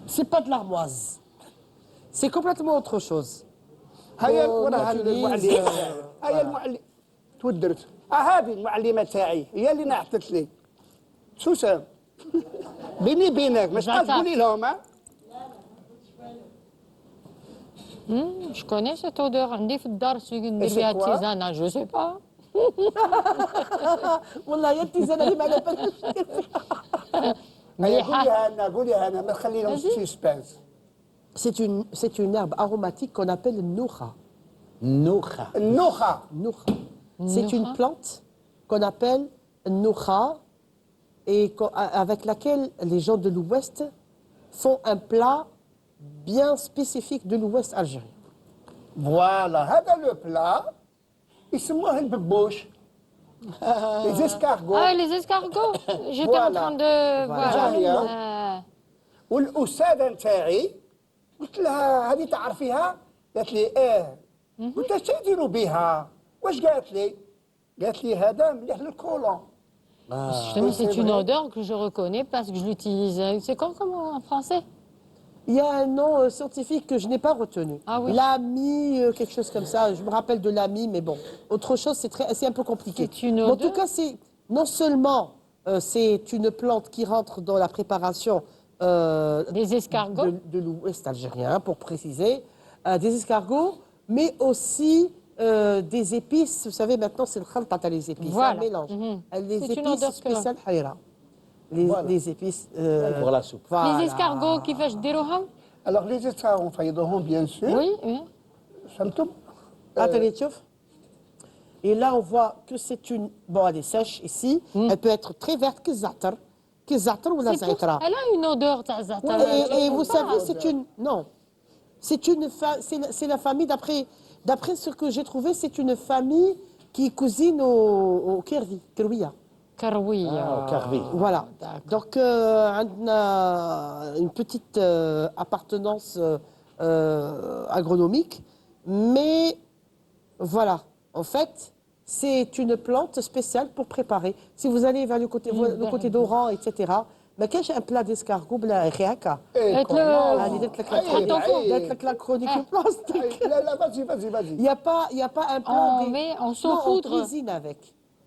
c'est pas de l'armoise c'est complètement autre chose هيا Oh, ورا ما هذا تليز. المعلم. هيا المعلم تودرت. هذه المعلمه تاعي هي اللي نعطت لي. سوسن بيني بينك مش زعتر. تقولي لهم ها. Je connais cette odeur. عندي في الدار سوي ندير c'est فيها quoi tisane. Je sais pas. والله يا التيزانه اللي ما على بالك هيا مليحة. قوليها انا ما تخلي لهم سسبانس. c'est une herbe aromatique qu'on appelle nouha نوخة. النوخه. nouha c'est une plante qu'on appelle nouha et avec laquelle les gens de l'Ouest font un plat bien spécifique de l'Ouest algérien. فوالا هذا لو بلا يسموه الببوش. لي زيسكارغو. Ah, les escargots. J'étais en Voilà. train de Voilà. voir. والاستاذه نتاعي قلت لها هذه تعرفيها؟ قالت لي قلت لها شنو يديروا بها؟ واش قالت لي؟ قالت لي هذا مليح للكولون. Justement, c'est c'est une vrai. odeur que je reconnais parce que je l'utilise. C'est quoi comme en français? Il y a un nom scientifique que je n'ai pas retenu. Ah oui. L'ami, quelque chose comme ça. Je me rappelle de l'ami, mais bon. Autre chose, c'est un peu compliqué. C'est une Mais en tout odeur cas, c'est non seulement c'est une plante qui rentre dans la préparation Des escargots. de l'Ouest algérien, pour préciser, des escargots, mais aussi des épices. Vous savez, maintenant, c'est le khaltata, les épices. Voilà. Un mélange. Mhm. Les C'est une épices odeur que- spéciales haïra. Les épices. pour la soupe. Voilà. Les escargots كيفاش ديروهم؟ الوغ لي زيسكارغو نفيضوهم بيان سور. Oui, oui. فهمتم؟ Attendez, tchouf. Et là, on voit que c'est une... Bon, elle est sèche ici. Elle peut être très verte que za'atar ou la C'est pour- za'itra. Elle a une odeur تاع زعتر. Et vous savez, c'est une... Non. C'est la famille, d'après ce que j'ai trouvé, c'est une famille qui cousine au Kervi, Kerwiya. كروية. كارفي. Voilà. D'accord. Donc, on a une petite appartenance agronomique, mais voilà. En fait, c'est une plante spéciale pour préparer. Si vous allez vers le côté d'Oran, etc., mais qu'est-ce un plat d'escargot bla riaka. قالت له اللي درت لك la chronique plastique. لا لا vas-y vas-y vas-y. Il n'y a pas un plat. On Non, on saupoudre. cuisine avec.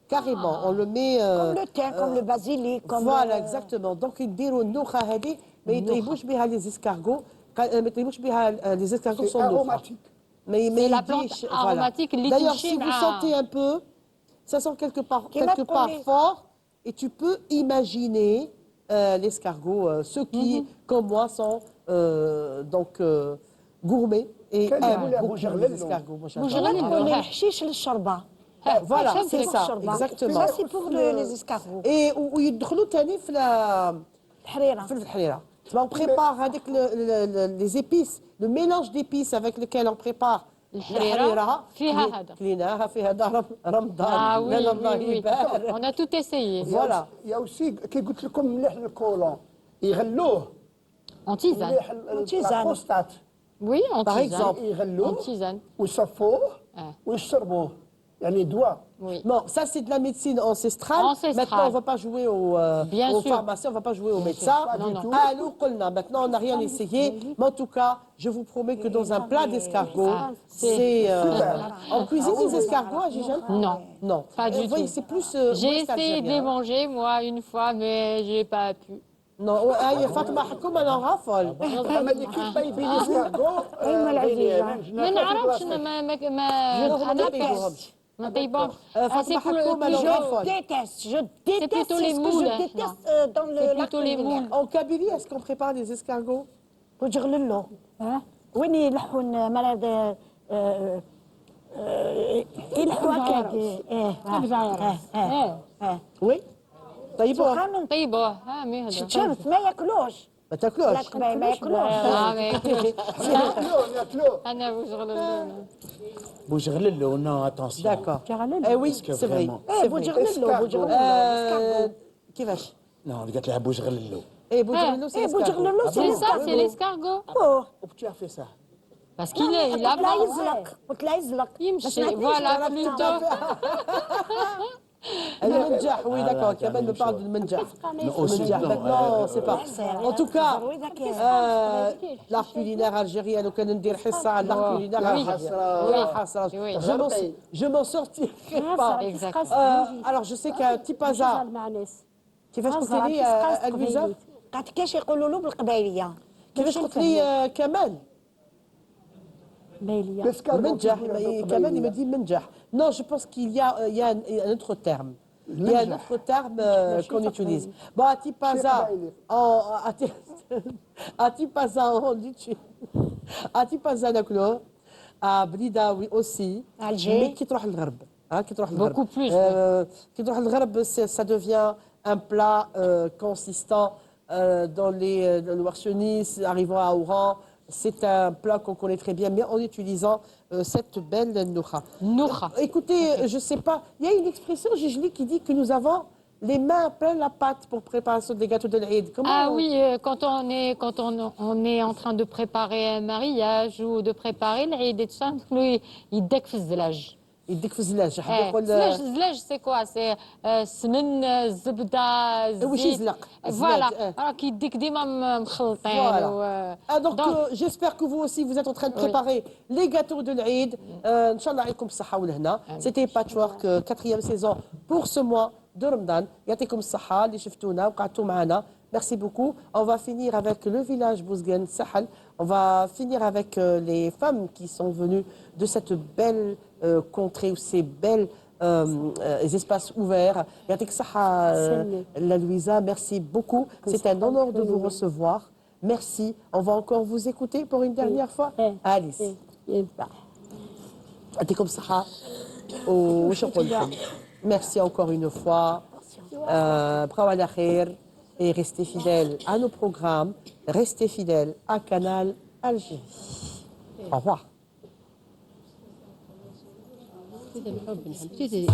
Carrément, on le met. Comme le thym, comme le basilic, comme Voilà, le- exactement. Donc, ils diront nouha hadi, mais ils يطيبوش بها les escargots. ما يطيبوش بها les escargots C'est sont nouha. aromatique. Mais C'est la ils plante disent, aromatique اللي D'ailleurs, تمشي si vous مع- sentez un peu, ça sent quelque part Qui m'a collé. fort, et tu peux imaginer l'escargot. Ceux qui, comme moi, sont gourmets et Quel aiment goût, la beaucoup bougerlelle, les non. escargots. Moi, j'adore. Bougerlelle, On Ouais. est الحشيش للشوربه. Voilà, Ça, c'est pour ça, الشوربة. exactement. Ça, c'est pour les escargots. Et ويدخلوا تاني في الحريره. في الحريرة. On prépare avec les épices, le mélange d'épices avec lequel on prépare الحريرة فيها هذا. كليناها فيها هذا رمضان. Ah oui, لا الله oui, oui. يبارك. On a tout essayé. Voilà. يا اوسي كي قلت لكم مليح للكولون يغلوه En tisane. مليح tisane. البروستات Oui, en Par tisane. exemple. يغلوه En tisane. ويصفوه Ah. ويشربوه يعني دواء. Oui. Bon, ça c'est de la médecine ancestrale. Ancestrale. Maintenant, on ne va pas jouer Bien aux sûr. pharmaciens, on ne va pas jouer aux médecins. Pas du non. tout. Ah, nous, قلنا. Maintenant, on n'a rien essayé. Mais en tout cas, je vous promets que dans un plat d'escargot, Ah, c'est... Super. on cuisine des escargots à Gijane Non. Non. Pas du Vous voyez, tout. c'est plus... J'ai ouest essayé de les algérien. manger, moi, une fois, mais j'ai pas pu. Non, Fatma Hakoum, elle en raffole. اما اللي كيف طيبين اسكارغو أيما العزيزة. ما نعرفش أنا طيبوهمش. ما طيبهمش. Fatima C'est pour le Hakoum, elle en plus raffole. Je déteste plutôt c'est les ce que moules, je déteste non. dans le C'est lac plutôt les culinaire. moules. En Kabylie, est-ce qu'on prépare des escargots وجغللو وين يلحون مرض يلحوا هكاك Oui. طيبوه. سبحان طيبوه ها مي هذا شفت ما ياكلوش ما تاكلوش. ما ياكلوش. Ah, mais écoute, ناكلو Anna, vous je relève. بوجغللو نو اتونسيون. D'accord. Caralel. Eh oui, que c'est vrai. vraiment. C'est vrai. بوجغللو كيفاش؟ نو قالت لها بوجغللو. ايه بوجغلو سي بوجغلو C'est ça, c'est l'escargot. وبتو في ça. Parce qu'il est, il a قلت لا pas. يزلق قلت لا يزلق يمشي, voilà, plutôt. المنجح, oui, d'accord. Kamel me parle du menjah. Menjah. Non, c'est pas. En tout cas, l'art culinaire algérien, nous connaissons dire Hissa, l'art culinaire algérien. Je m'en sortirai pas. Alors, je sais qu'un petit hasard. كيفاش قلت لي الويزا؟ قالت كاش يقولوا له بالقبايليه كيفاش قلت لي كمال؟ بيليا. منجح. Kamel, il me dit menjah. Non, je pense qu'il y a un autre terme. Il y a un autre terme qu'on utilise. Bon, à Tipaza, à Tipaza, on dit à Tipaza, d'accord. À Blida, oui, aussi. Alger. Mais qui trouve le Gharb. Qui trouve le Gharb. Beaucoup plus. Qui trouve le Gharb, ça devient un plat consistant dans les Nouakchonis, arrivant à Oran. C'est un plat qu'on connaît très bien, mais en utilisant cette belle noukha. Noukha. Écoutez, je ne sais pas, il y a une expression, Gigli, qui dit que nous avons les mains pleines la pâte pour préparation des gâteaux de l'Aïd. Ah oui, quand on est en train de préparer un mariage ou de préparer l'Aïd et tout ça, il décfise de l'âge. يديك في الزلاج. الزلاج سي كوا سي سمن الزبده وش يزلق فوالا راك يديك ديما مخلطين Donc j'espère que vous aussi vous êtes en train de préparer les gâteaux de l'Aïd. Inch'Allah عليكم الصحة والهنا. C'était Patchwork 4e saison pour ce mois de Ramadan. يعطيكم الصحة اللي شفتونا وقعدتوا معنا. Merci beaucoup. On va finir avec le village Bouzguen Sahel. On va finir avec les femmes qui sont venues de cette belle contrée ou ces belles espaces ouverts. Yatik Saha, la Louisa, merci beaucoup. C'est un honneur de vous recevoir. Merci. On va encore vous écouter pour une dernière fois. Alice. Yatik Saha. Merci encore une fois. Brawala khair. Et restez fidèles à nos programmes, restez fidèles à Canal Algérie. Au revoir. كده الحب نحب كده